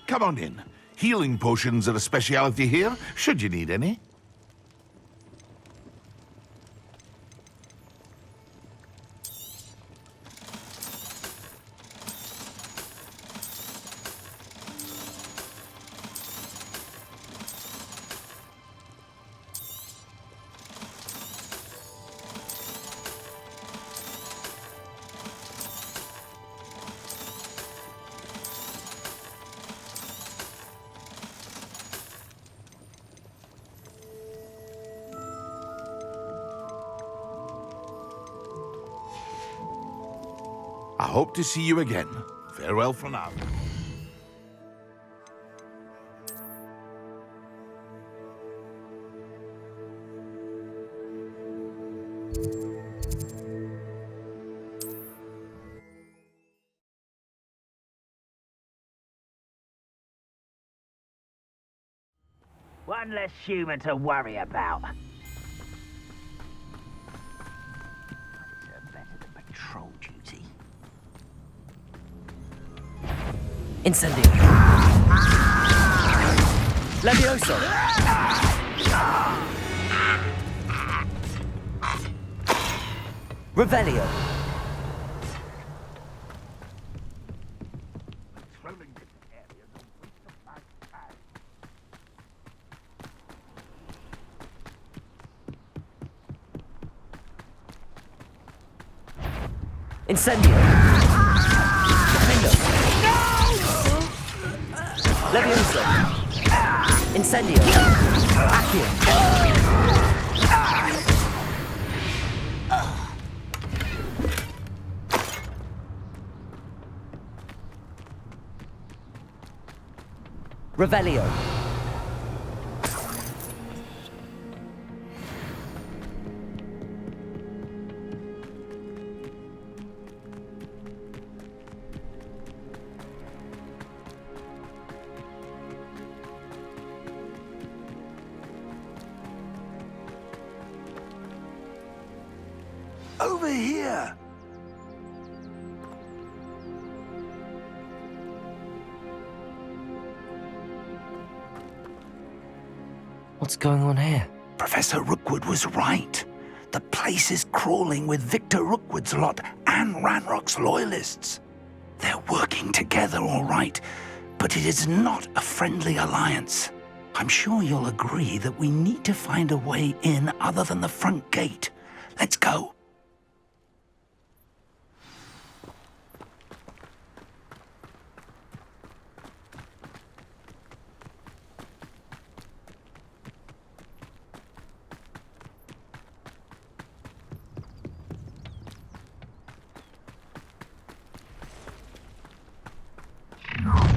Come on in. Healing potions are a speciality here, should you need any. I hope to see you again. Farewell for now. One less human to worry about. It's better than patrol duty. Incendio! Leviosa! Revelio! Incendio! Defendo! Leviosa! Incendio! Accio! Revelio! Over here! What's going on here? Professor Rookwood was right. The place is crawling with Victor Rookwood's lot and Ranrock's loyalists. They're working together, all right, but it is not a friendly alliance. I'm sure you'll agree that we need to find a way in other than the front gate. Let's go.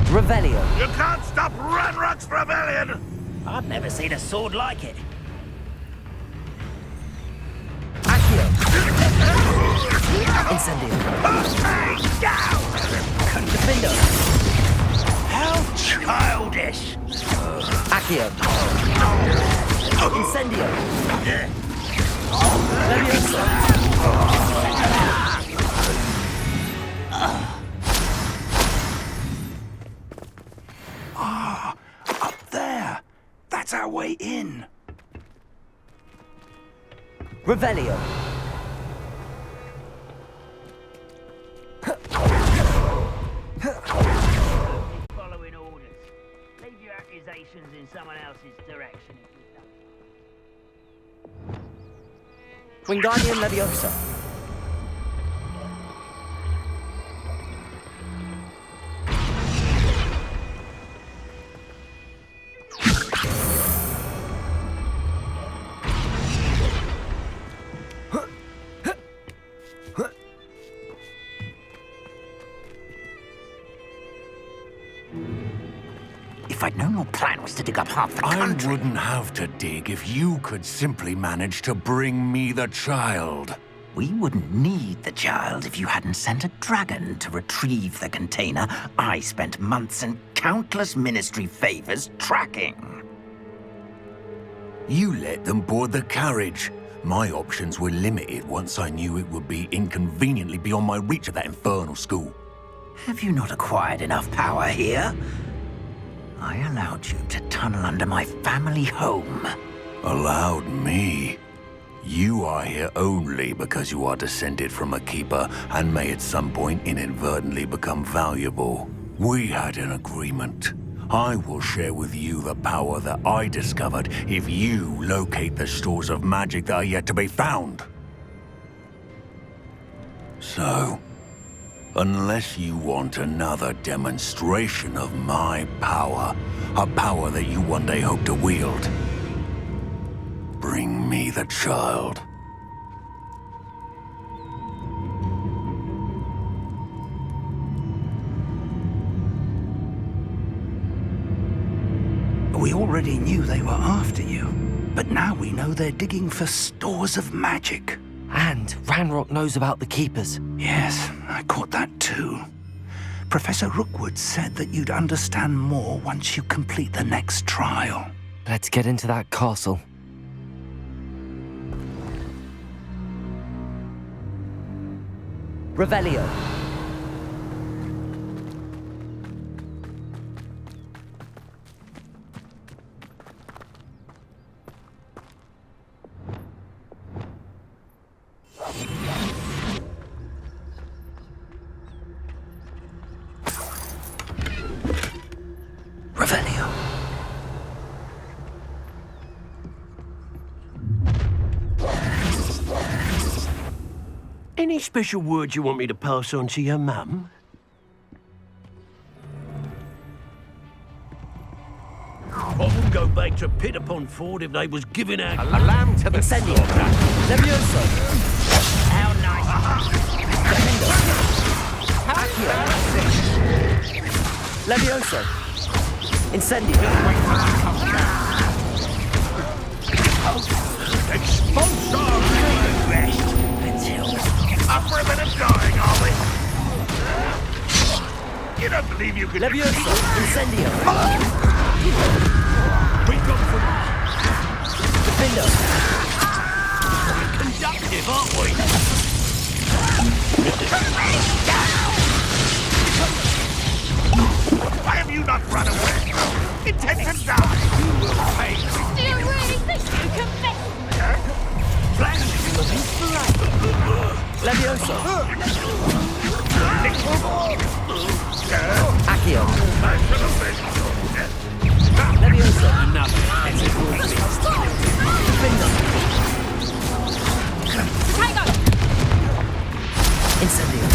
Revelio! You can't stop Ranrock's rebellion! I've never seen a sword like it. Accio! Incendio! Down! Defindo! How childish! Accio! Incendio! Leviosa! Up there. That's our way in. Revelio! Following orders. Leave your accusations in someone else's direction if you don't. Wingardium Leviosa! If I'd known your plan was to dig up half the country... I wouldn't have to dig if you could simply manage to bring me the child. We wouldn't need the child if you hadn't sent a dragon to retrieve the container I spent months and countless ministry favors tracking. You let them board the carriage. My options were limited once I knew it would be inconveniently beyond my reach at that infernal school. Have you not acquired enough power here? I allowed you to tunnel under my family home. Allowed me? You are here only because you are descended from a keeper and may at some point inadvertently become valuable. We had an agreement. I will share with you the power that I discovered if you locate the stores of magic that are yet to be found. So, unless you want another demonstration of my power, a power that you one day hope to wield, bring me the child. We already knew they were after you, but now we know they're digging for stores of magic. And Ranrock knows about the Keepers. Yes, I caught that too. Professor Rookwood said that you'd understand more once you complete the next trial. Let's get into that castle. Revelio. Revelio. Any special words you want me to pass on to your mum? go back to Pit upon Ford if they was giving out... A lamb to the Incendio. slaughter. Levioso. How nice. Levioso. Incendio. Expulsar! Rest until... Up for a bit of dying, are we? You don't believe you could... Levioso. Incendio. We got from Defendo. conductive, aren't we? Why have you not run away? Intend to die! You will pay! Do you really think you can fix Levioso. Accio. Accio. Levioso. Another ethical beast. Defendo. Tango! Incendio.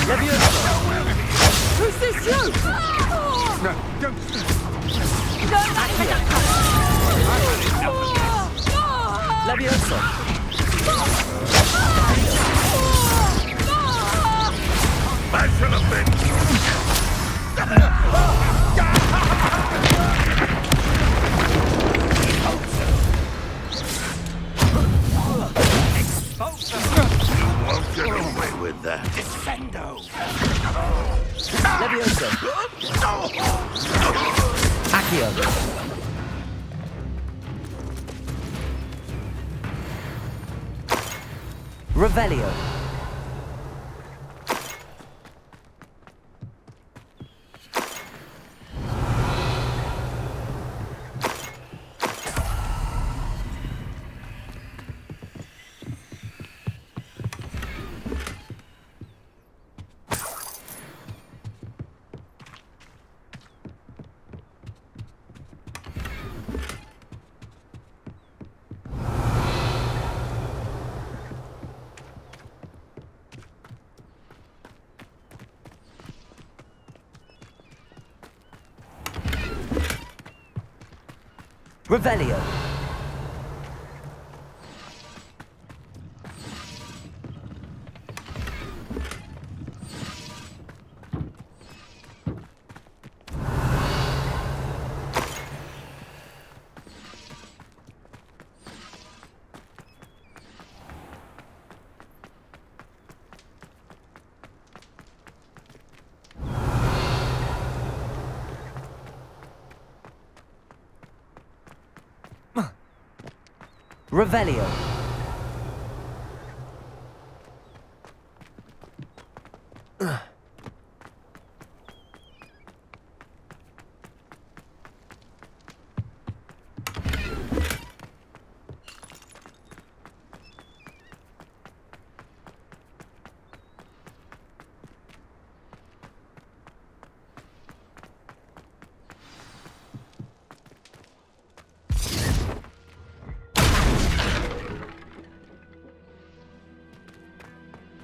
Levioso. Who's this you? No, don't... Levioso. I should have been... You won't get away with that. Defendo. Levioso. Accio. Revelio. Revelio. Revelio.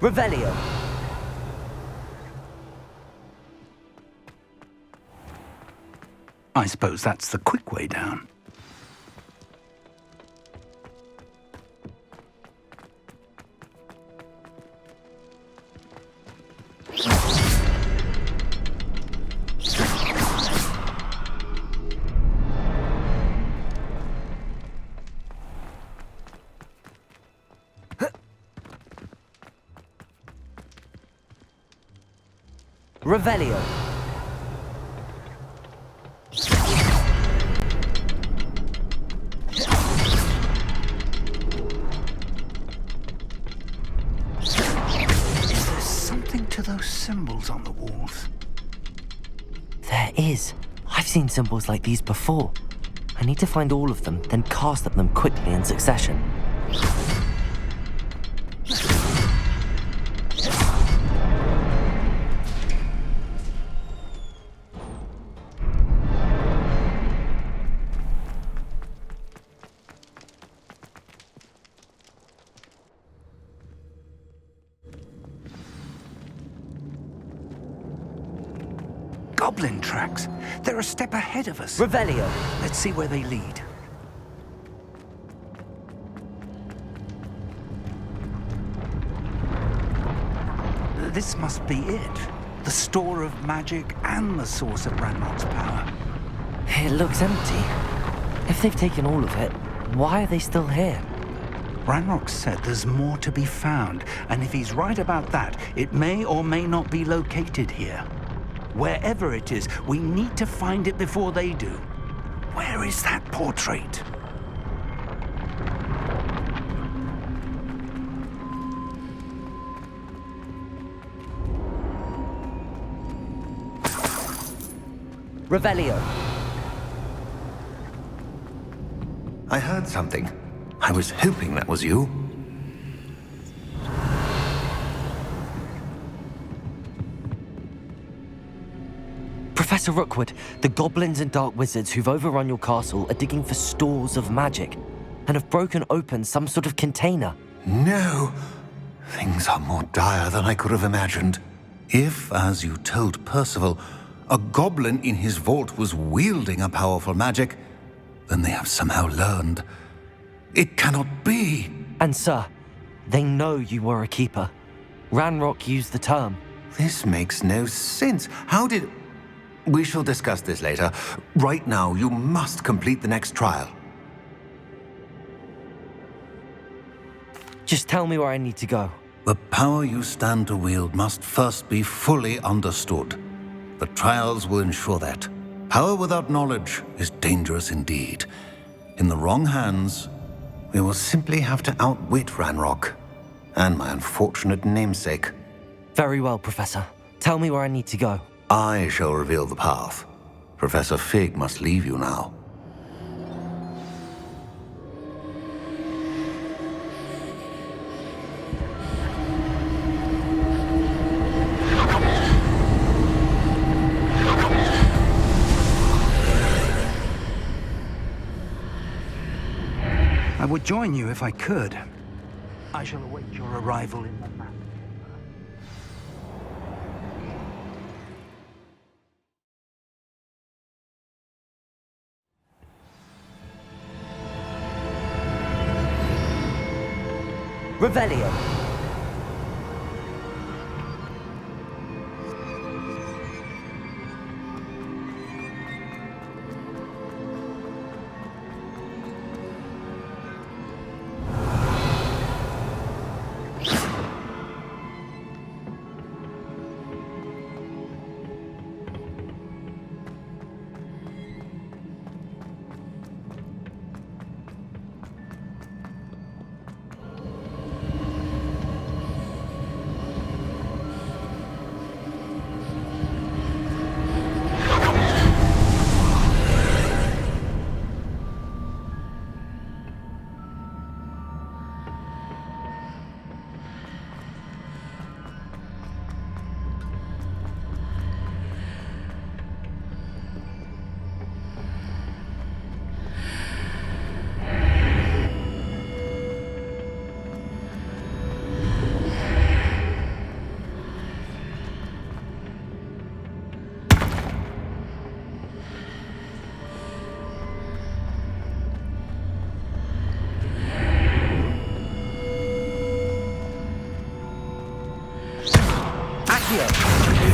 Revelio. I suppose that's the quick way down. Revelio. Is there something to those symbols on the walls? There is. I've seen symbols like these before. I need to find all of them, then cast at them quickly in succession. goblin tracks. They're a step ahead of us. Revelio. Let's see where they lead. This must be it. The store of magic and the source of Ranrock's power. It looks empty. If they've taken all of it, why are they still here? Ranrock said there's more to be found, and if he's right about that, it may or may not be located here. Wherever it is, we need to find it before they do. Where is that portrait? Revelio. I heard something. I was hoping that was you. Professor Rookwood, the goblins and dark wizards who've overrun your castle are digging for stores of magic and have broken open some sort of container. No! Things are more dire than I could have imagined. If, as you told Percival, a goblin in his vault was wielding a powerful magic, then they have somehow learned. It cannot be! And sir, they know you were a keeper. Ranrock used the term. This makes no sense. How did... We shall discuss this later. Right now, you must complete the next trial. Just tell me where I need to go. The power you stand to wield must first be fully understood. The trials will ensure that. Power without knowledge is dangerous indeed. In the wrong hands, we will simply have to outwit Ranrock and my unfortunate namesake. Very well, Professor. Tell me where I need to go. I shall reveal the path. Professor Fig must leave you now. I would join you if I could. I shall await your arrival in the map. Revelio.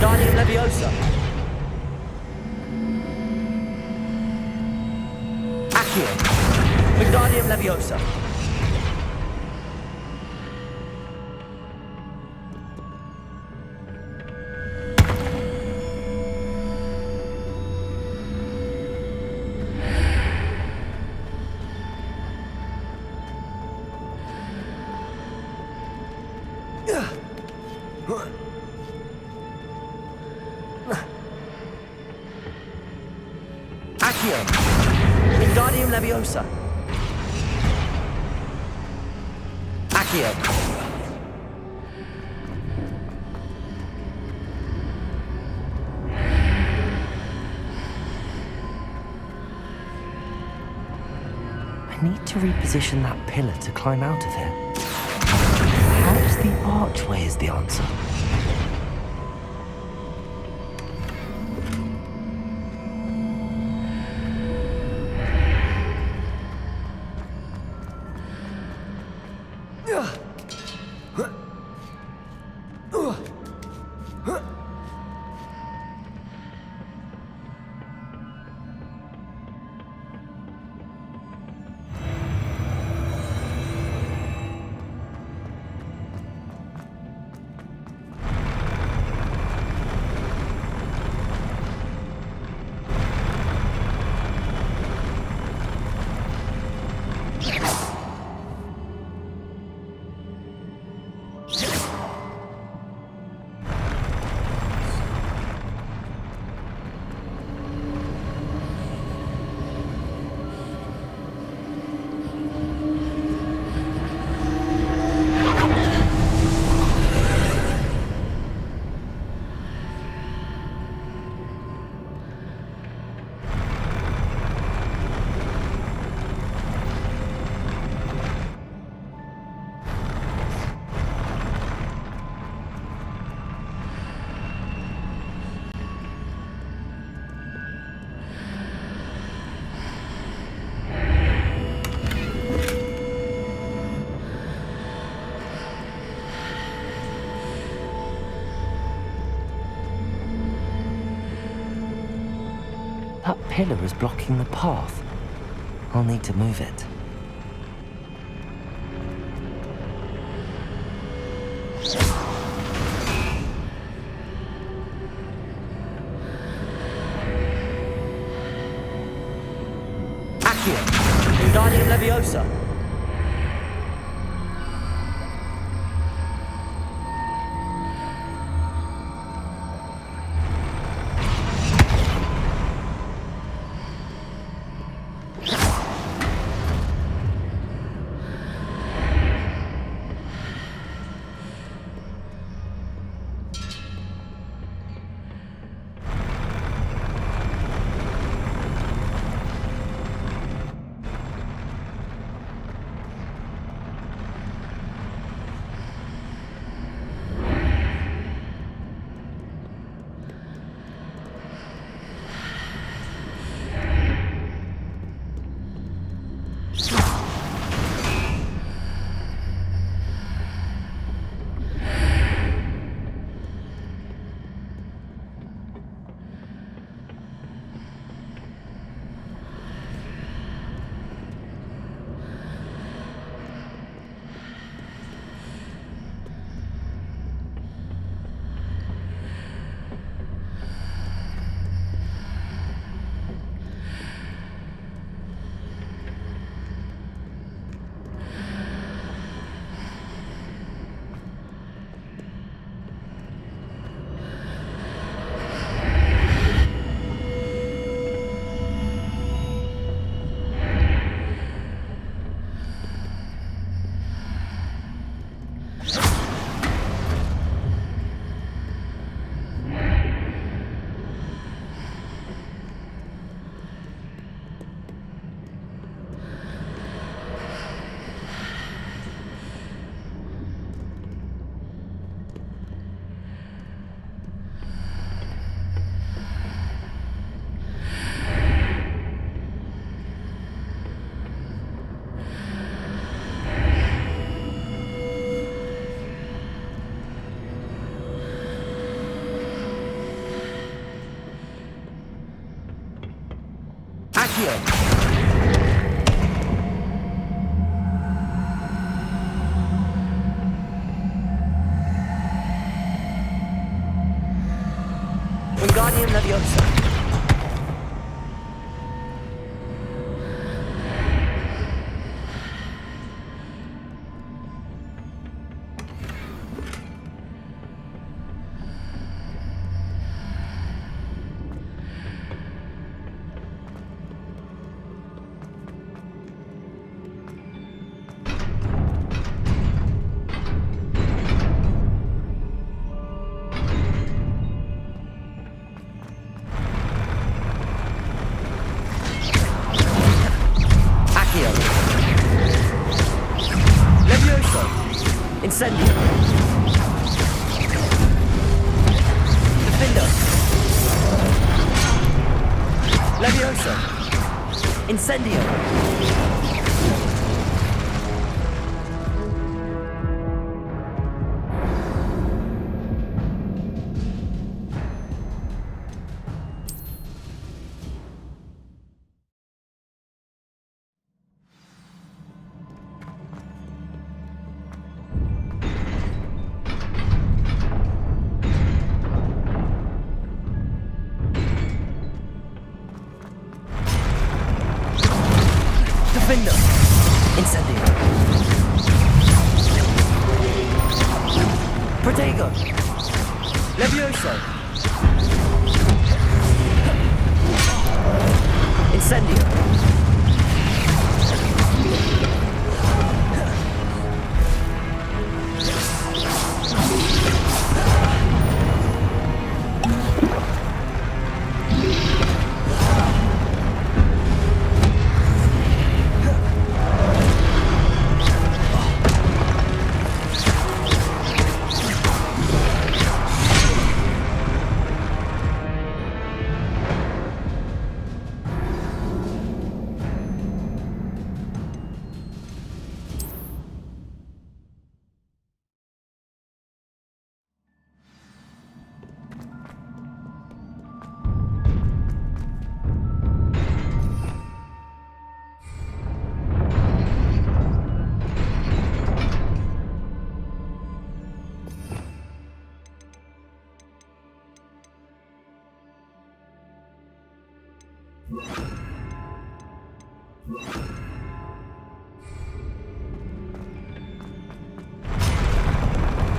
Wingardium Leviosa. Accio. Wingardium Leviosa. Accio. Wingardium Leviosa. Accio. I need to reposition that pillar to climb out of here. Perhaps the archway is the answer. That pillar is blocking the path. I'll need to move it. Accio! Wingardium Leviosa! Accio! Wingardium Leviosa! Incendio! Defender! Leviosa! Incendio! Defender! Incendio! Protego! Levioso! Incendio!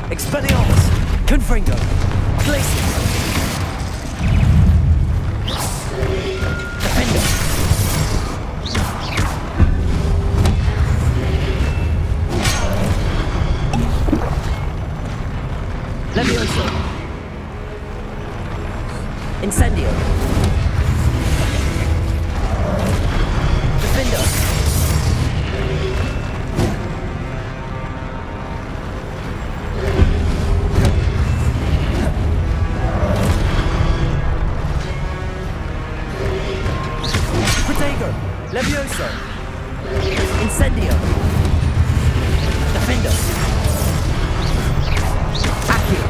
Expelliarmus! Confringo! Glacius! Defender! Levioso! Incendio! Defender! Protego! Levioso! Incendio! Defender! Accio!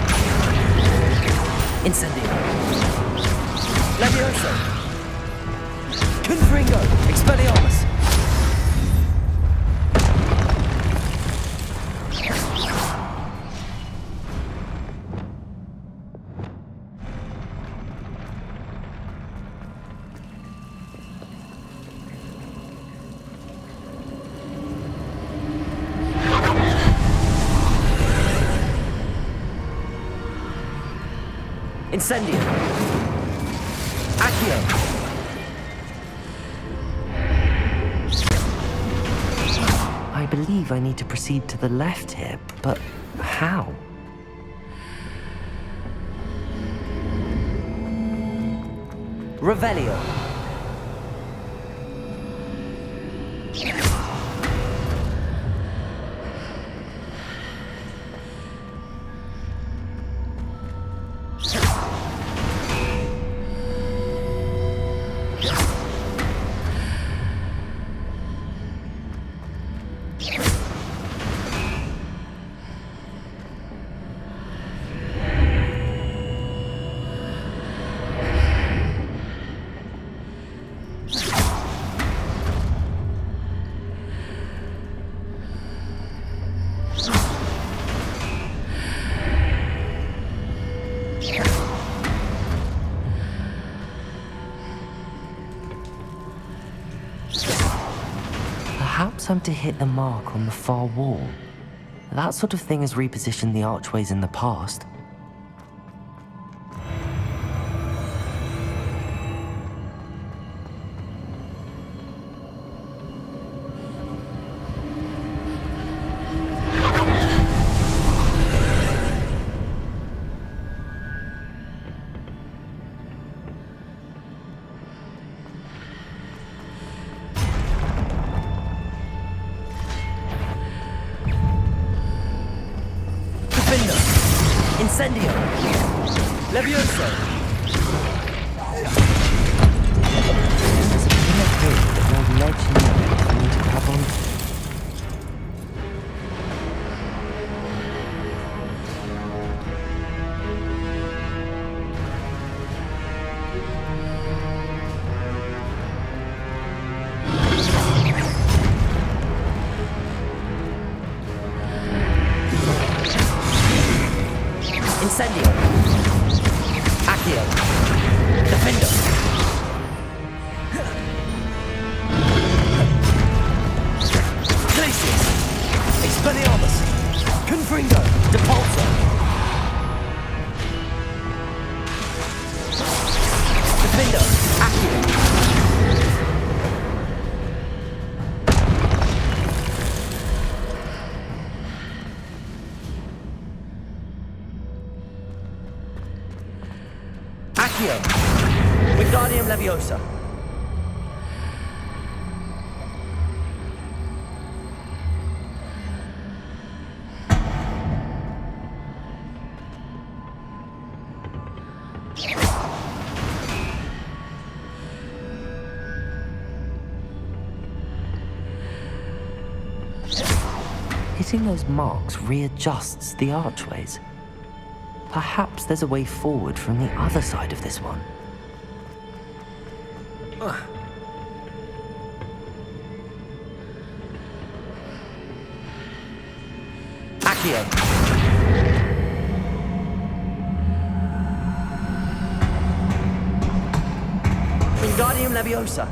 Incendio! Levioso! Confringo! Expelliarmus! Incendio! Accio! I believe I need to proceed to the left here, but how? Revelio! Perhaps I'm to hit the mark on the far wall. That sort of thing has repositioned the archways in the past. Incendio! Levioso! There's a pillar here that will ledge near for me to grab on. Incendio! Accio! Defender! Glacius! Expelliarmus! Confringo! Depulso! Defender! Accio! Accio! Wingardium Leviosa! Hitting those marks readjusts the archways. Perhaps there's a way forward from the other side of this one. Accio! Wingardium Leviosa.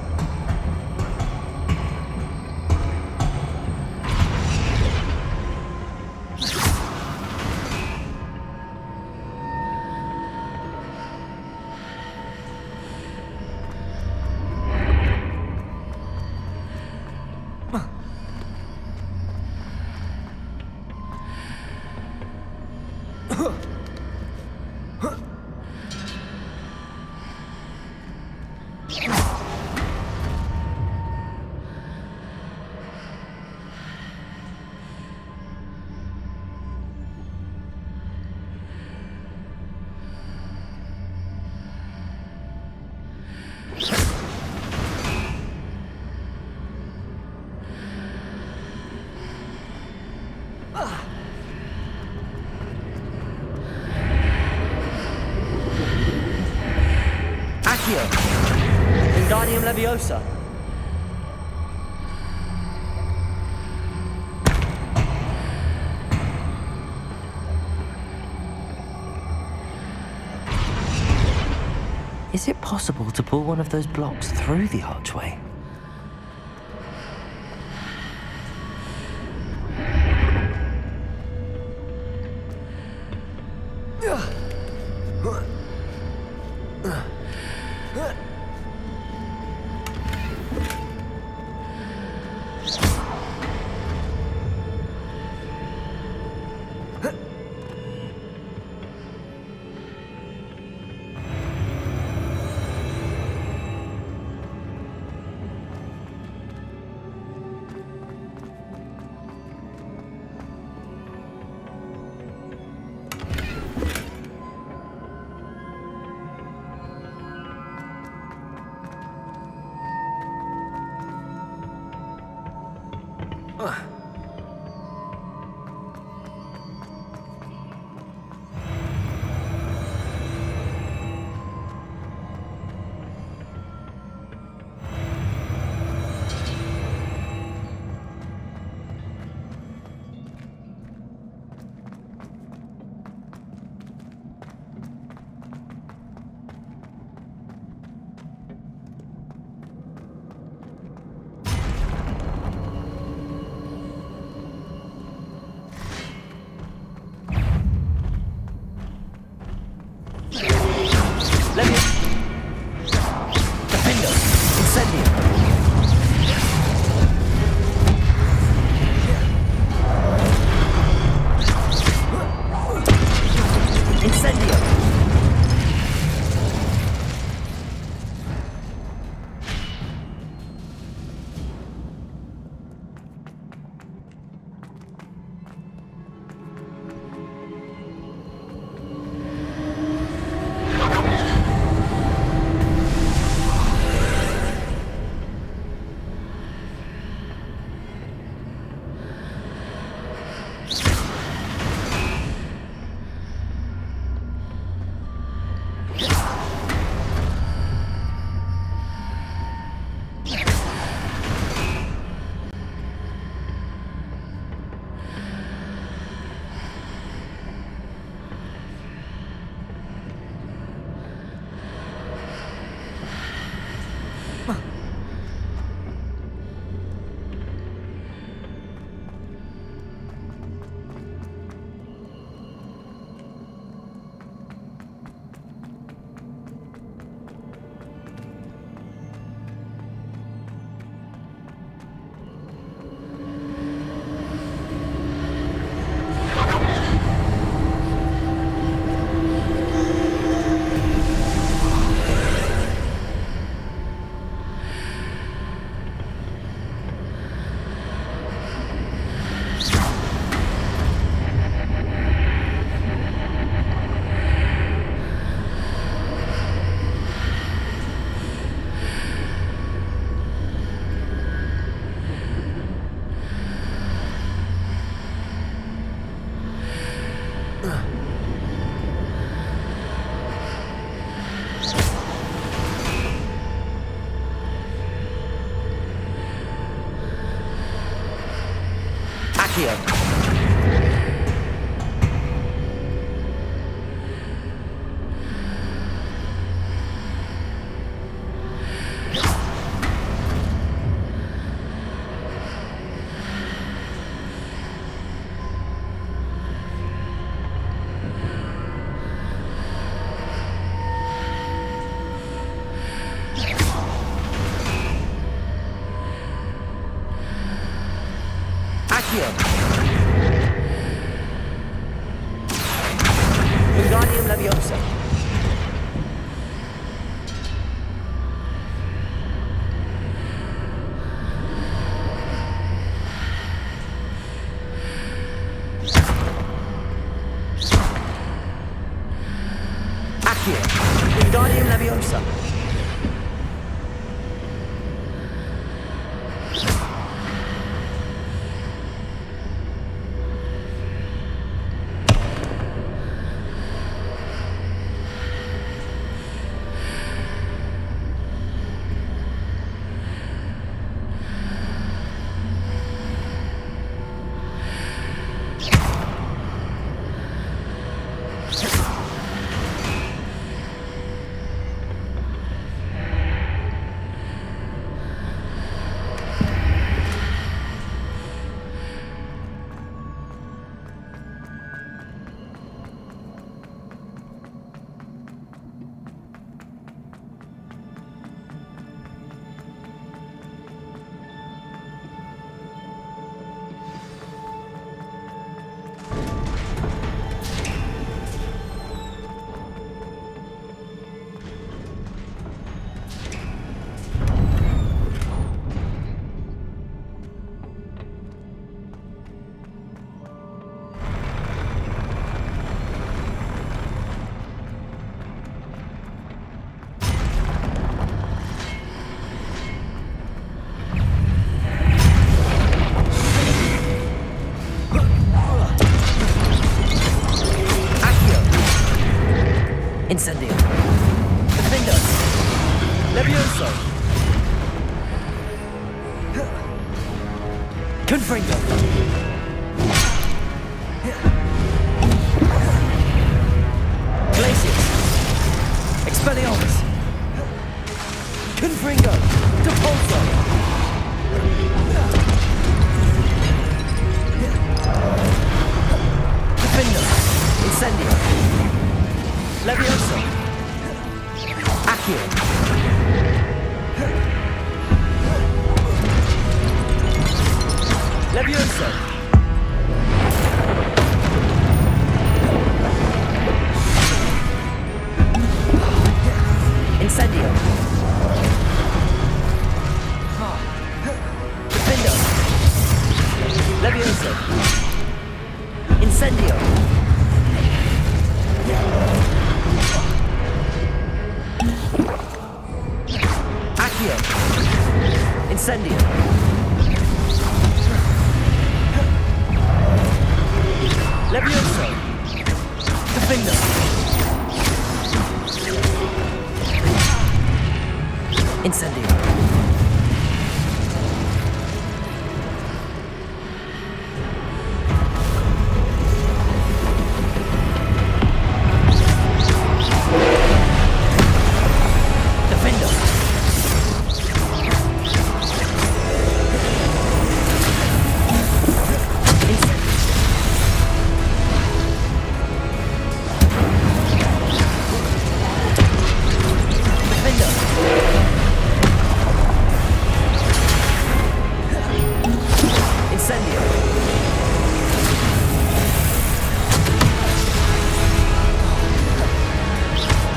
Accio. Wingardium Leviosa. Is it possible to pull one of those blocks through the archway? Accio. Accio. Wingardium Leviosa. Accio. Wingardium Leviosa. Incendio. Defendo. Levioso. Confringo. Glacius. Expelliarmus. Confringo. Depulso. Defendo. Incendio. Levioso. Accio. Levioso. Incendio. Defendo. Levioso. Incendio. Accio. Incendio. Levioso. Defendo. Incendio.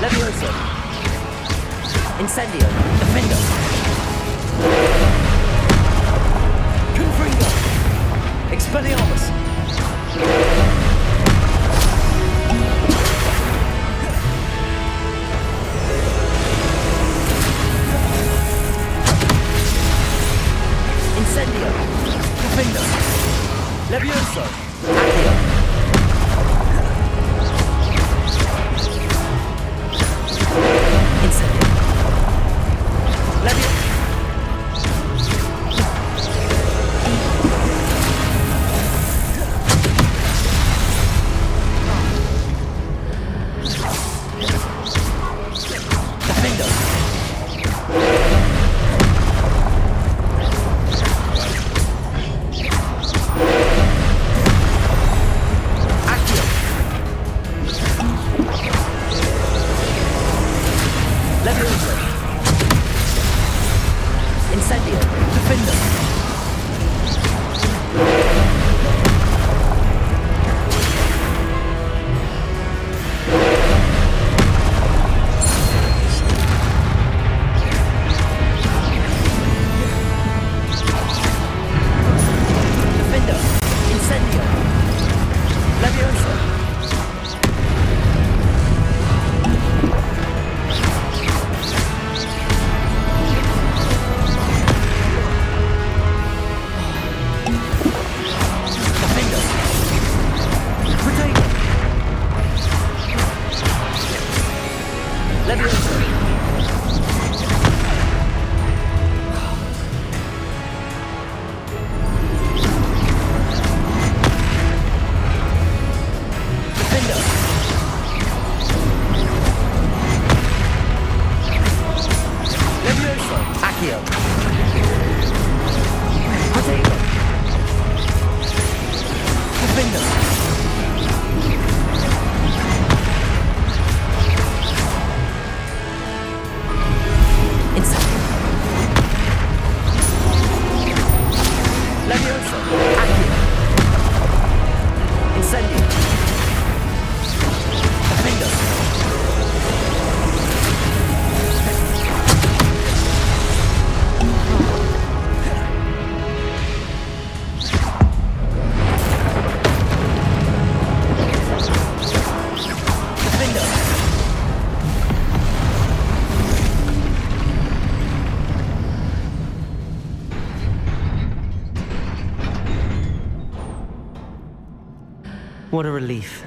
Levioso. Incendio. Defendo. Confringo. Expelliarmus. Incendio. Defendo. Levioso. Accio. Incendio. Levioso. Defendo. Accio. Potato. Defender. Incendio. Levioso. Accio. Incendio. Defender. What a relief.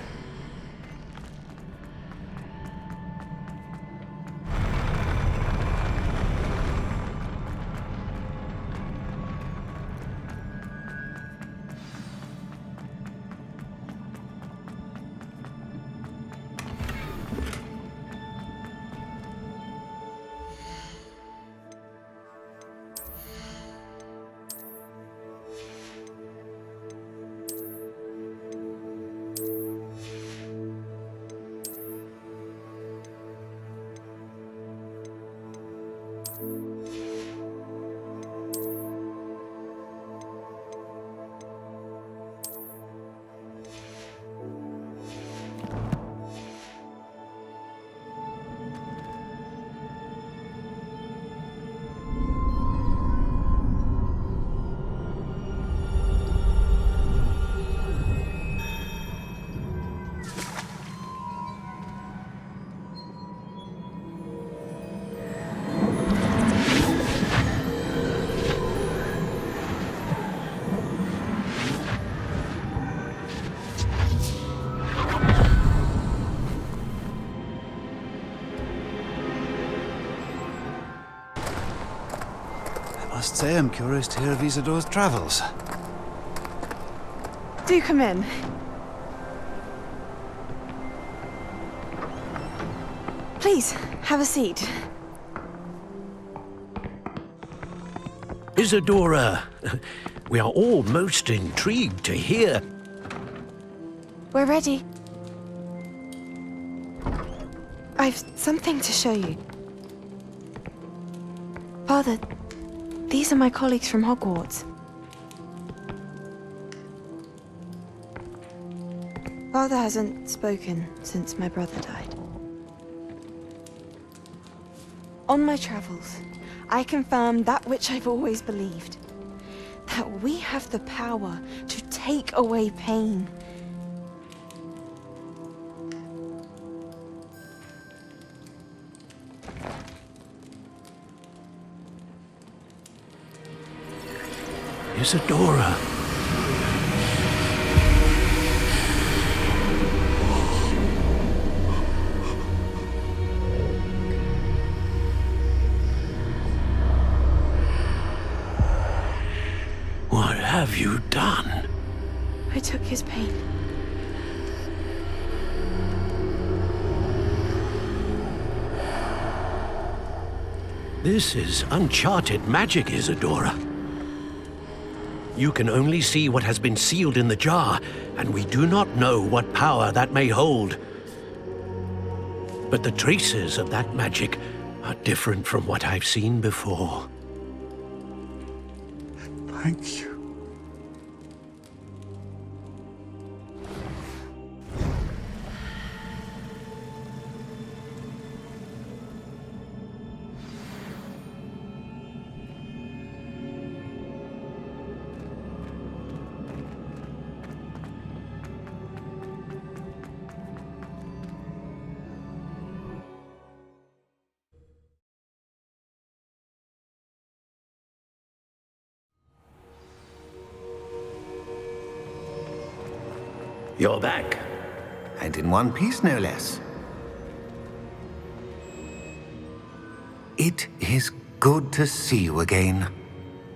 I must say I'm curious to hear of Isadore's travels. Do come in. Please, have a seat. Isadora, we are all most intrigued to hear. We're ready. I've something to show you. Father, these are my colleagues from Hogwarts. Father hasn't spoken since my brother died. On my travels, I confirmed that which I've always believed. That we have the power to take away pain. Isadora. What have you done? I took his pain. This is uncharted magic, Isadora. You can only see what has been sealed in the jar, and we do not know what power that may hold. But the traces of that magic are different from what I've seen before. Thank you. You're back. And in one piece, no less. It is good to see you again.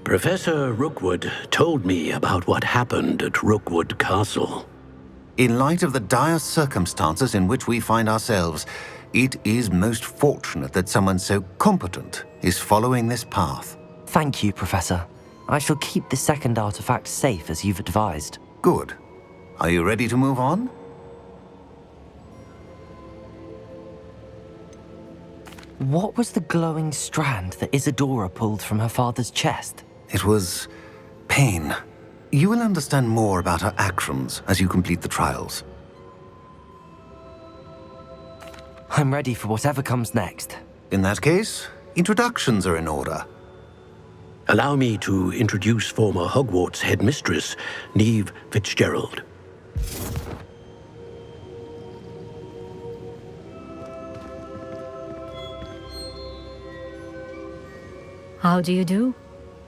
Professor Rookwood told me about what happened at Rookwood Castle. In light of the dire circumstances in which we find ourselves, it is most fortunate that someone so competent is following this path. Thank you, Professor. I shall keep the second artifact safe as you've advised. Good. Are you ready to move on? What was the glowing strand that Isadora pulled from her father's chest? It was pain. You will understand more about her actions as you complete the trials. I'm ready for whatever comes next. In that case, introductions are in order. Allow me to introduce former Hogwarts headmistress, Neve Fitzgerald. How do you do?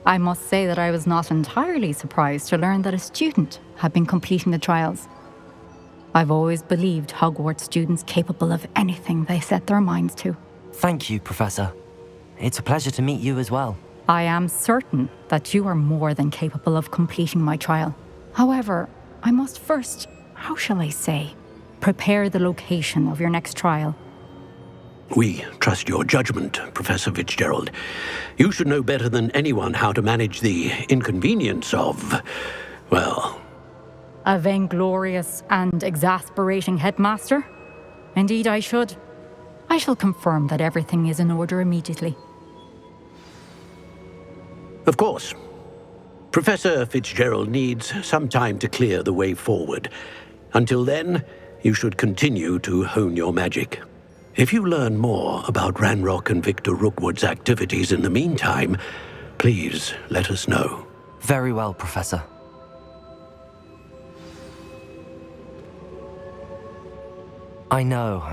I must say that I was not entirely surprised to learn that a student had been completing the trials. I've always believed Hogwarts students capable of anything they set their minds to. Thank you, Professor. It's a pleasure to meet you as well. I am certain that you are more than capable of completing my trial. However, I must first, how shall I say, prepare the location of your next trial. We trust your judgment, Professor Fitzgerald. You should know better than anyone how to manage the inconvenience of, well... A vainglorious and exasperating headmaster? Indeed I should. I shall confirm that everything is in order immediately. Of course. Professor Fitzgerald needs some time to clear the way forward. Until then, you should continue to hone your magic. If you learn more about Ranrock and Victor Rookwood's activities in the meantime, please let us know. Very well, Professor. I know.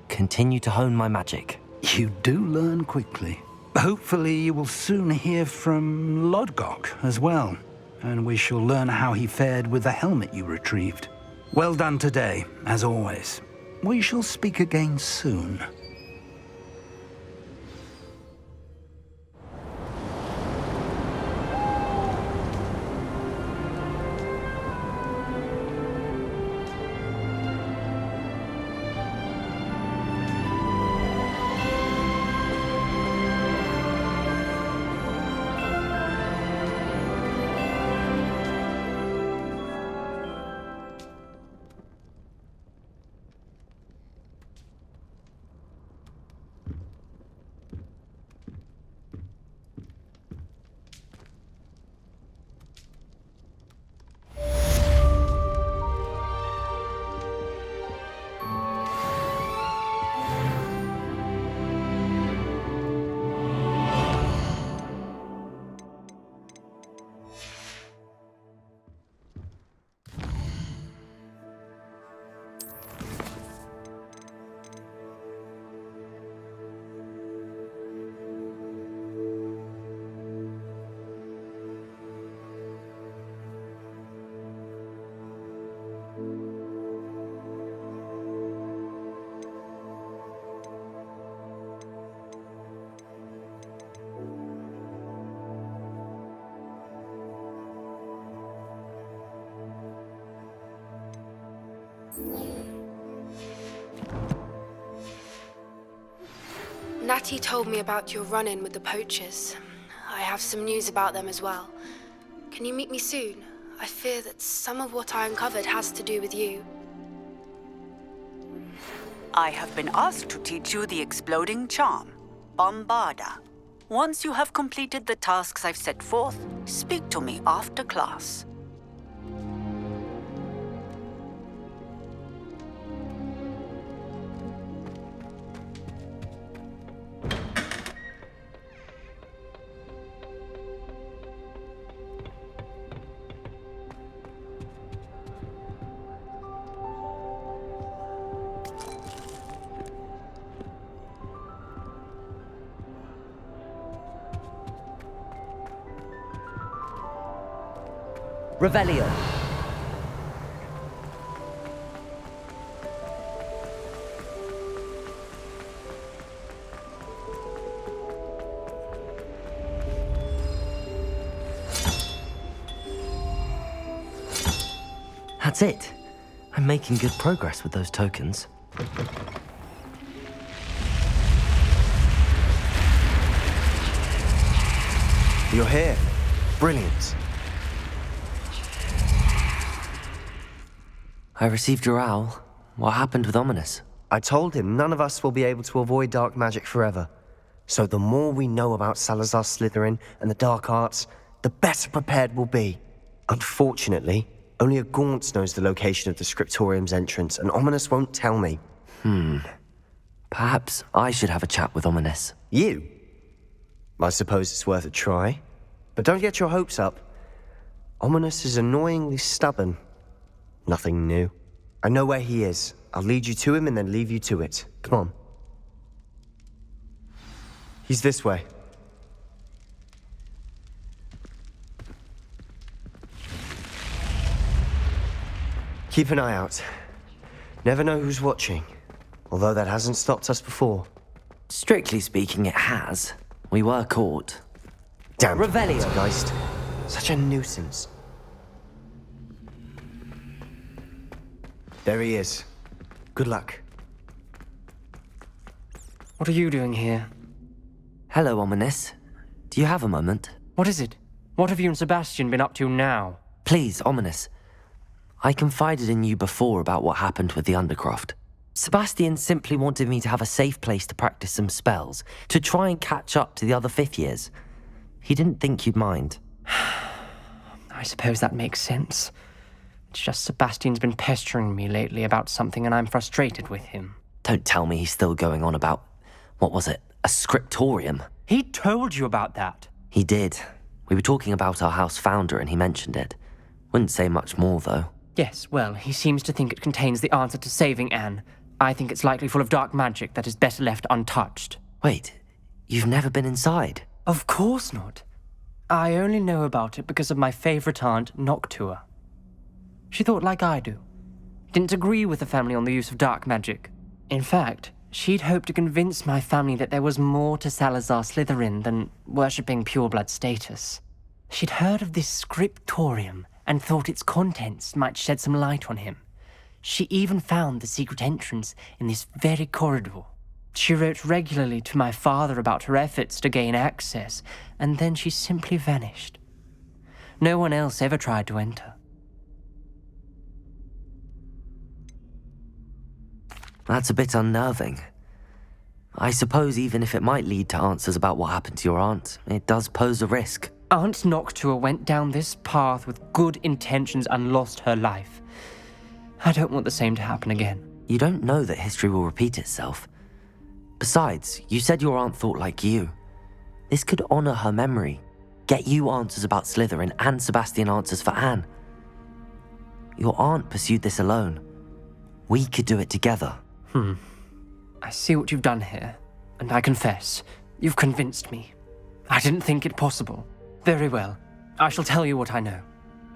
Continue to hone my magic. You do learn quickly. Hopefully you will soon hear from Lodgok as well, and we shall learn how he fared with the helmet you retrieved. Well done today, as always. We shall speak again soon. Natty told me about your run-in with the poachers. I have some news about them as well. Can you meet me soon? I fear that some of what I uncovered has to do with you. I have been asked to teach you the exploding charm, Bombarda. Once you have completed the tasks I've set forth, speak to me after class. Revelio. That's it. I'm making good progress with those tokens. You're here. Brilliant. I received your owl. What happened with Ominous? I told him none of us will be able to avoid dark magic forever. So the more we know about Salazar Slytherin and the dark arts, the better prepared we'll be. Unfortunately, only a Gaunt knows the location of the Scriptorium's entrance, and Ominous won't tell me. Perhaps I should have a chat with Ominous. You? I suppose it's worth a try. But don't get your hopes up. Ominous is annoyingly stubborn. Nothing new. I know where he is. I'll lead you to him and then leave you to it. Come on. He's this way. Keep an eye out. Never know who's watching. Although that hasn't stopped us before. Strictly speaking, it has. We were caught. Damn Revelio. Geist. Such a nuisance. There he is. Good luck. What are you doing here? Hello, Ominous. Do you have a moment? What is it? What have you and Sebastian been up to now? Please, Ominous. I confided in you before about what happened with the Undercroft. Sebastian simply wanted me to have a safe place to practice some spells, to try and catch up to the other fifth years. He didn't think you'd mind. I suppose that makes sense. It's just Sebastian's been pestering me lately about something and I'm frustrated with him. Don't tell me he's still going on about, what was it, a scriptorium? He told you about that. He did. We were talking about our house founder and he mentioned it. Wouldn't say much more, though. Yes, well, he seems to think it contains the answer to saving Anne. I think it's likely full of dark magic that is better left untouched. Wait, you've never been inside? Of course not. I only know about it because of my favorite aunt, Noctua. She thought like I do. Didn't agree with the family on the use of dark magic. In fact, she'd hoped to convince my family that there was more to Salazar Slytherin than worshipping pureblood status. She'd heard of this scriptorium and thought its contents might shed some light on him. She even found the secret entrance in this very corridor. She wrote regularly to my father about her efforts to gain access, and then she simply vanished. No one else ever tried to enter. That's a bit unnerving. I suppose even if it might lead to answers about what happened to your aunt, it does pose a risk. Aunt Noctua went down this path with good intentions and lost her life. I don't want the same to happen again. You don't know that history will repeat itself. Besides, you said your aunt thought like you. This could honor her memory, get you answers about Slytherin and Sebastian answers for Anne. Your aunt pursued this alone. We could do it together. I see what you've done here, and I confess, you've convinced me. I didn't think it possible. Very well. I shall tell you what I know.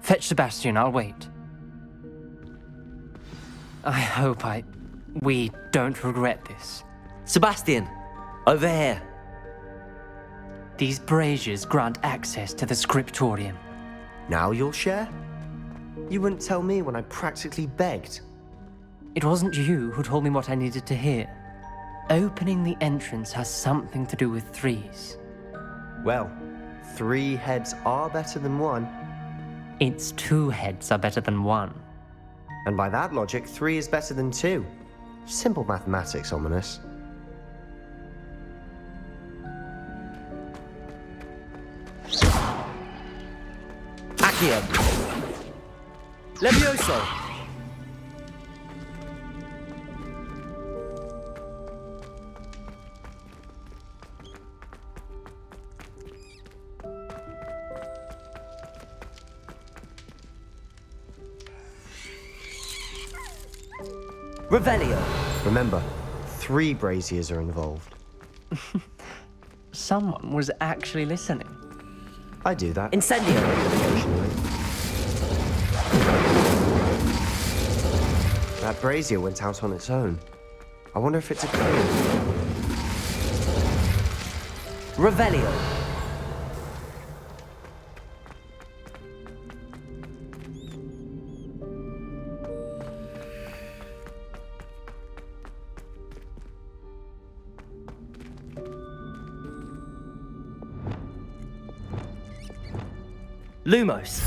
Fetch Sebastian, I'll wait. I hope we don't regret this. Sebastian, over here. These braziers grant access to the scriptorium. Now you'll share? You wouldn't tell me when I practically begged. It wasn't you who told me what I needed to hear. Opening the entrance has something to do with threes. Well, 3 heads are better than 1. It's 2 heads are better than 1. And by that logic, 3 is better than 2. Simple mathematics, Ominous. Accio. Levioso. Revelio. Remember, 3 braziers are involved. Someone was actually listening. I do that. Incendio. Occasionally. That brazier went out on its own. I wonder if it's a clue. Revelio. Lumos.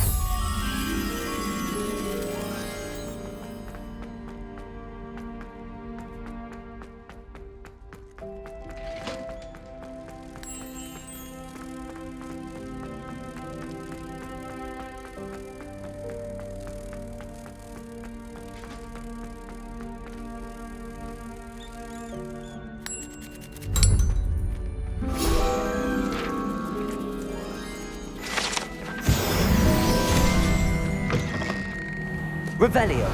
Revelio.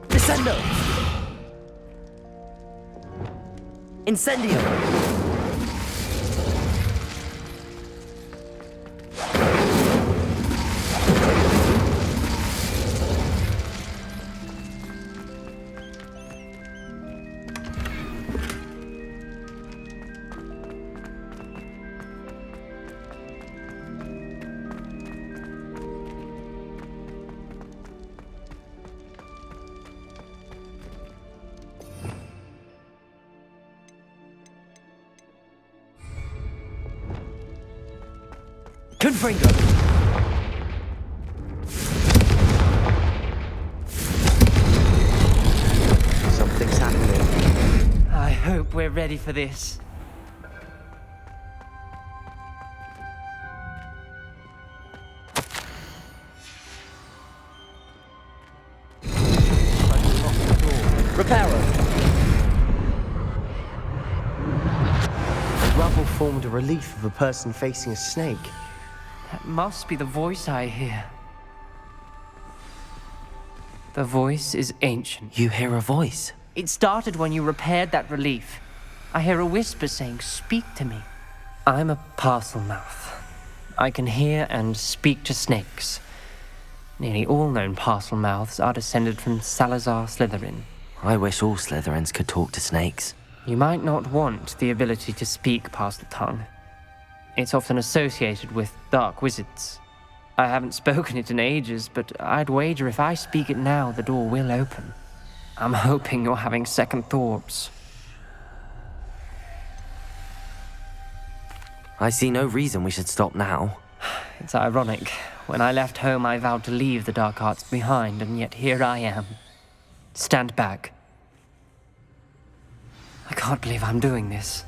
Descendo! Incendio! Confringo! Something's happening. I hope we're ready for this. Reparo! The rubble formed a relief of a person facing a snake. That must be the voice I hear. The voice is ancient. You hear a voice? It started when you repaired that relief. I hear a whisper saying, "Speak to me." I'm a parcel mouth. I can hear and speak to snakes. Nearly all known parcel mouths are descended from Salazar Slytherin. I wish all Slytherins could talk to snakes. You might not want the ability to speak past the tongue. It's often associated with dark wizards. I haven't spoken it in ages, but I'd wager if I speak it now, the door will open. I'm hoping you're having second thoughts. I see no reason we should stop now. It's ironic. When I left home, I vowed to leave the dark arts behind, and yet here I am. Stand back. I can't believe I'm doing this.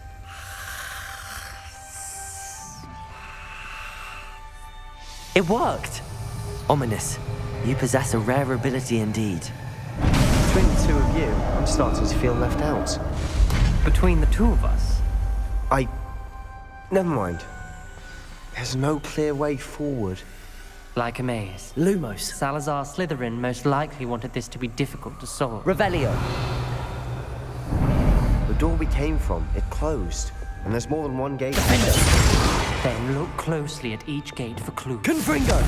It worked! Ominous. You possess a rare ability indeed. Between the two of you, I'm starting to feel left out. Between the two of us? Never mind. There's no clear way forward. Like a maze. Lumos. Salazar Slytherin most likely wanted this to be difficult to solve. Revelio. The door we came from, it closed. And there's more than one gate. Then look closely at each gate for clues. Confringo!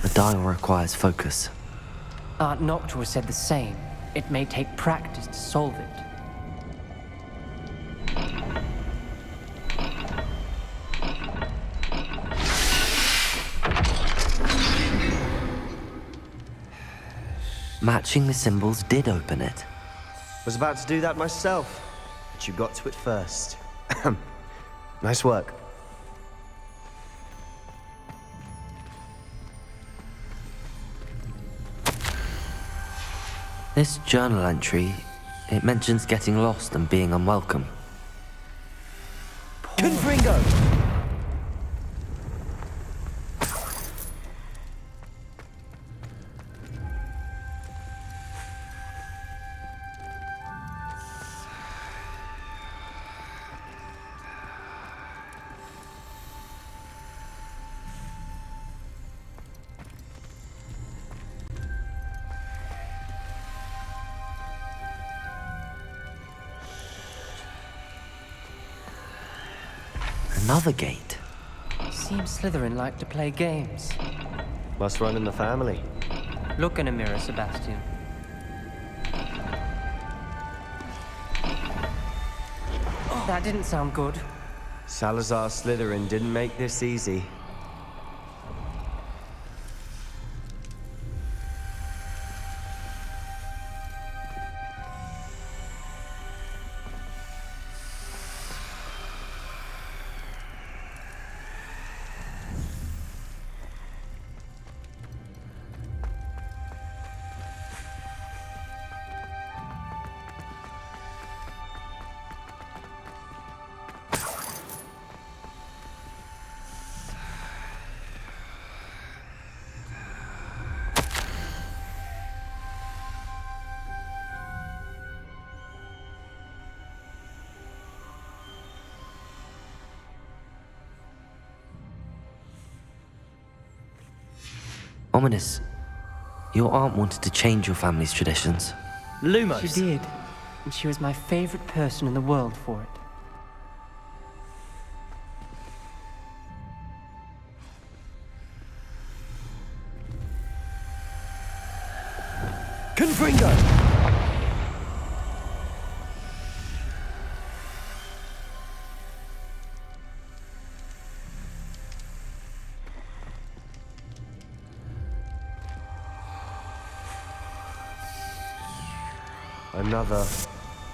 The dial requires focus. Aunt Noctua said the same. It may take practice to solve it. Matching the symbols did open it. Was about to do that myself, but you got to it first. Nice work. This journal entry, it mentions getting lost and being unwelcome. Confringo! Another gate. Seems Slytherin like to play games. Must run in the family. Look in a mirror, Sebastian. That didn't sound good. Salazar Slytherin didn't make this easy. Ominous. Your aunt wanted to change your family's traditions. Lumos! She did. And she was my favorite person in the world for it. Confringo!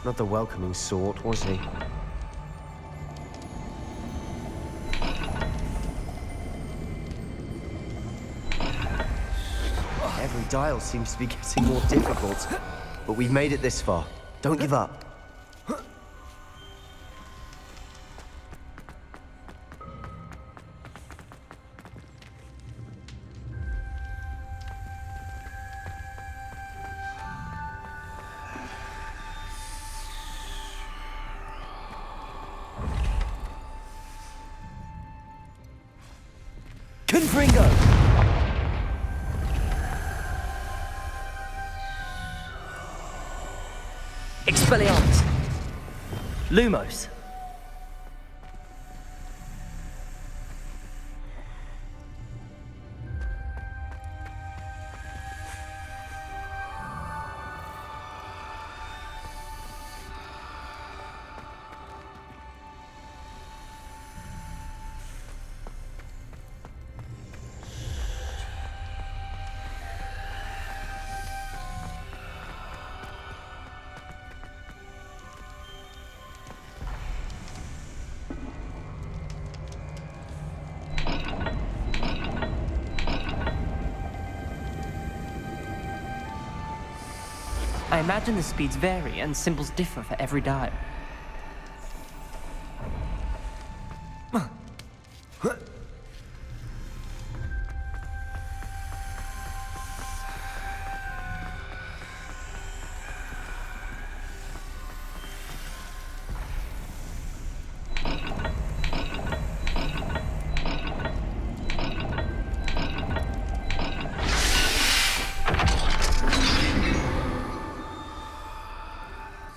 Not the welcoming sort, was he? Every dial seems to be getting more difficult. But we've made it this far. Don't give up. Confringo! Expelliarmus! Lumos! I imagine the speeds vary and symbols differ for every dial.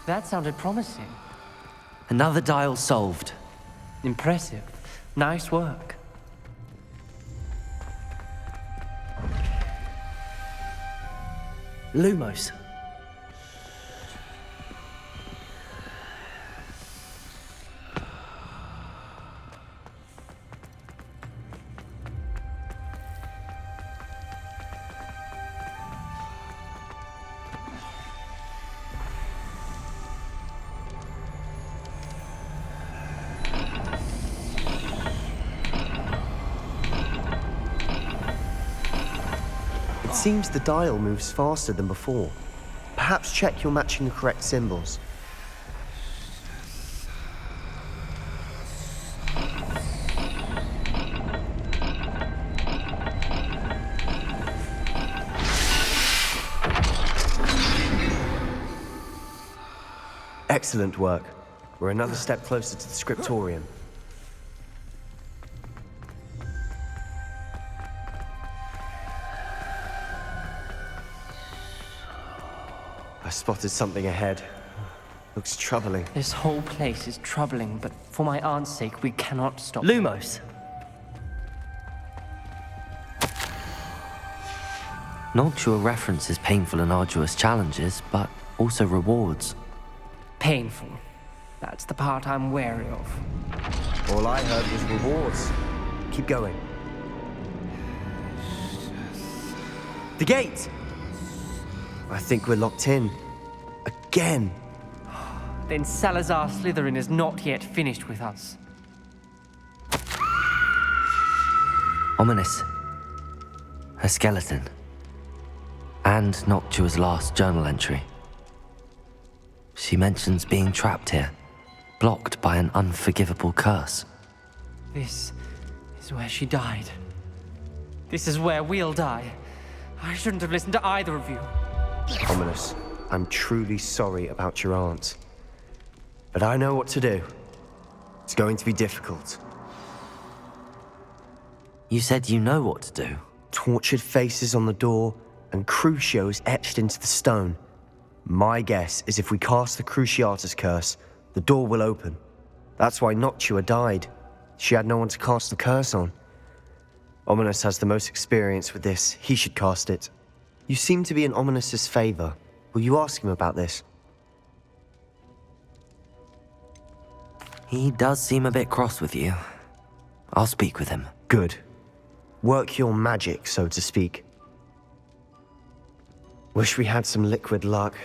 That sounded promising. Another dial solved. Impressive. Nice work. Lumos. It seems the dial moves faster than before. Perhaps check you're matching the correct symbols. Excellent work. We're another step closer to the scriptorium. I spotted something ahead. Looks troubling. This whole place is troubling, but for For my aunt's sake, we cannot stop. Lumos! Noctua references painful and arduous challenges, but also rewards. Painful. That's the part I'm wary of. All I heard was rewards. Keep going. The gate! I think we're locked in. Again. Then Salazar Slytherin is not yet finished with us. Ominous. A skeleton. And Noctua's last journal entry. She mentions being trapped here, blocked by an unforgivable curse. This is where she died. This is where we'll die. I shouldn't have listened to either of you. Ominous, I'm truly sorry about your aunt. But I know what to do. It's going to be difficult. You said you know what to do. Tortured faces on the door and Crucios etched into the stone. My guess is if we cast the Cruciatus curse, the door will open. That's why Noctua died. She had no one to cast the curse on. Ominous has the most experience with this. He should cast it. You seem to be in Ominous's favor. Will you ask him about this? He does seem a bit cross with you. I'll speak with him. Good. Work your magic, so to speak. Wish we had some liquid luck.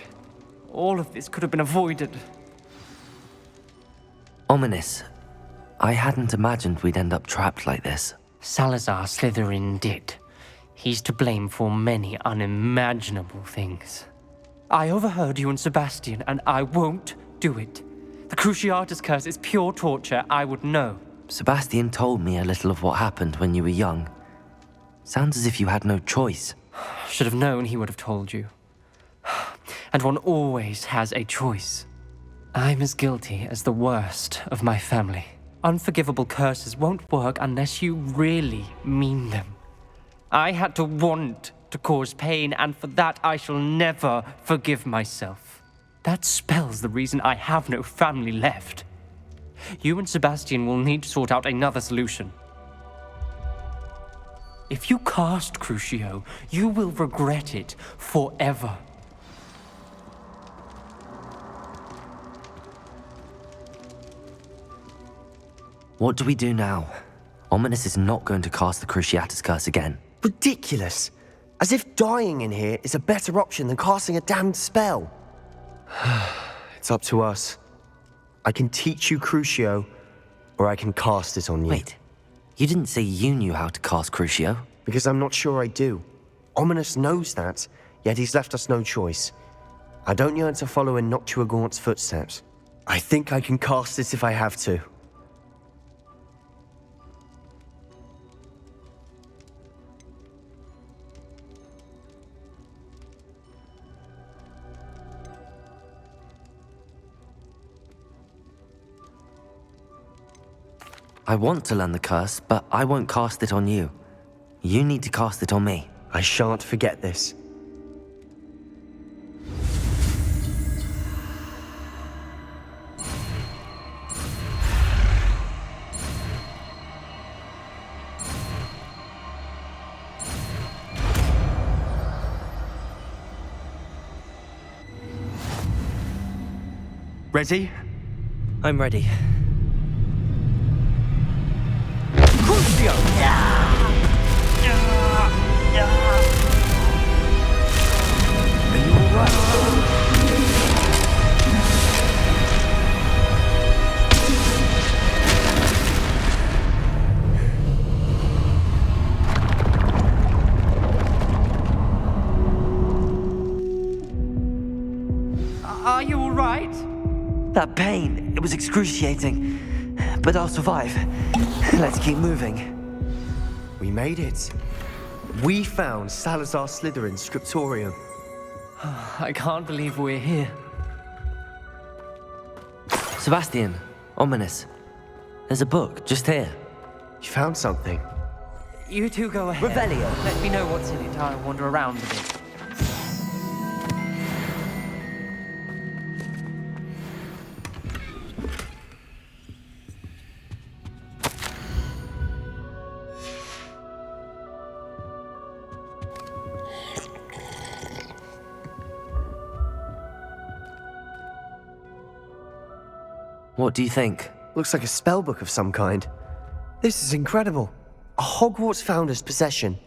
All of this could have been avoided. Ominous. I hadn't imagined we'd end up trapped like this. Salazar Slytherin did. He's to blame for many unimaginable things. I overheard you and Sebastian, and I won't do it. The Cruciatus curse is pure torture. I would know. Sebastian told me a little of what happened when you were young. Sounds as if you had no choice. Should have known he would have told you. And one always has a choice. I'm as guilty as the worst of my family. Unforgivable curses won't work unless you really mean them. I had to want to cause pain, and for that I shall never forgive myself. That spells the reason I have no family left. You and Sebastian will need to sort out another solution. If you cast Crucio, you will regret it forever. What do we do now? Ominous is not going to cast the Cruciatus curse again. Ridiculous! As if dying in here is a better option than casting a damned spell. It's up to us. I can teach you Crucio, or I can cast it on you. Wait, you didn't say you knew how to cast Crucio? Because I'm not sure I do. Ominous knows that, yet he's left us no choice. I don't yearn to follow in Noctua Gaunt's footsteps. I think I can cast it if I have to. I want to learn the curse, but I won't cast it on you. You need to cast it on me. I shan't forget this. Ready? I'm ready. Crucio! Are you alright? Are you alright? That pain, it was excruciating. But I'll survive. Let's keep moving. We made it. We found Salazar Slytherin's scriptorium. I can't believe we're here. Sebastian, Ominous. There's a book just here. You found something? You two go ahead. Revelio. Let me know what's in it. I'll wander around a bit. What do you think? Looks like a spellbook of some kind. This is incredible. A Hogwarts founder's possession.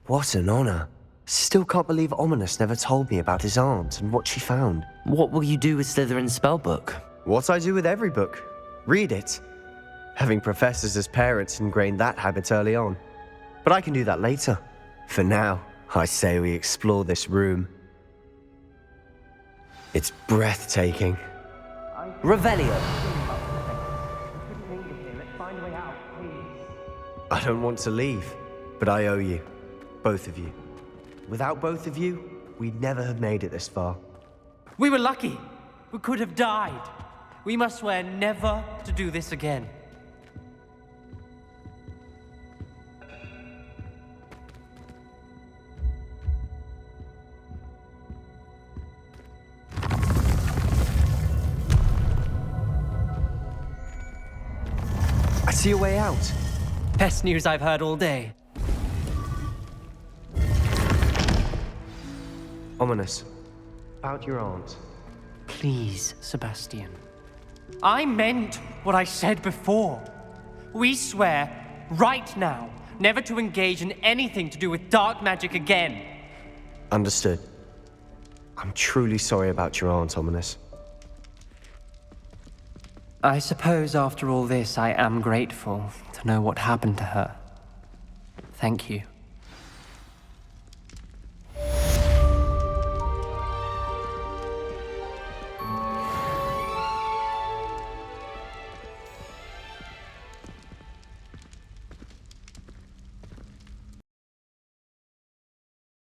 What an honor. Still can't believe Ominous never told me about his aunt and what she found. What will you do with Slytherin's spellbook? What I do with every book. Read it. Having professors as parents ingrained that habit early on. But I can do that later. For now, I say we explore this room. It's breathtaking. Revelio. I don't want to leave, but I owe you. Both of you. Without both of you, we'd never have made it this far. We were lucky. We could have died. We must swear never to do this again. I see a way out. Best news I've heard all day. Ominous. About your aunt. Please, Sebastian. I meant what I said before. We swear, right now, never to engage in anything to do with dark magic again. Understood. I'm truly sorry about your aunt, Ominous. I suppose after all this, I am grateful to know what happened to her. Thank you.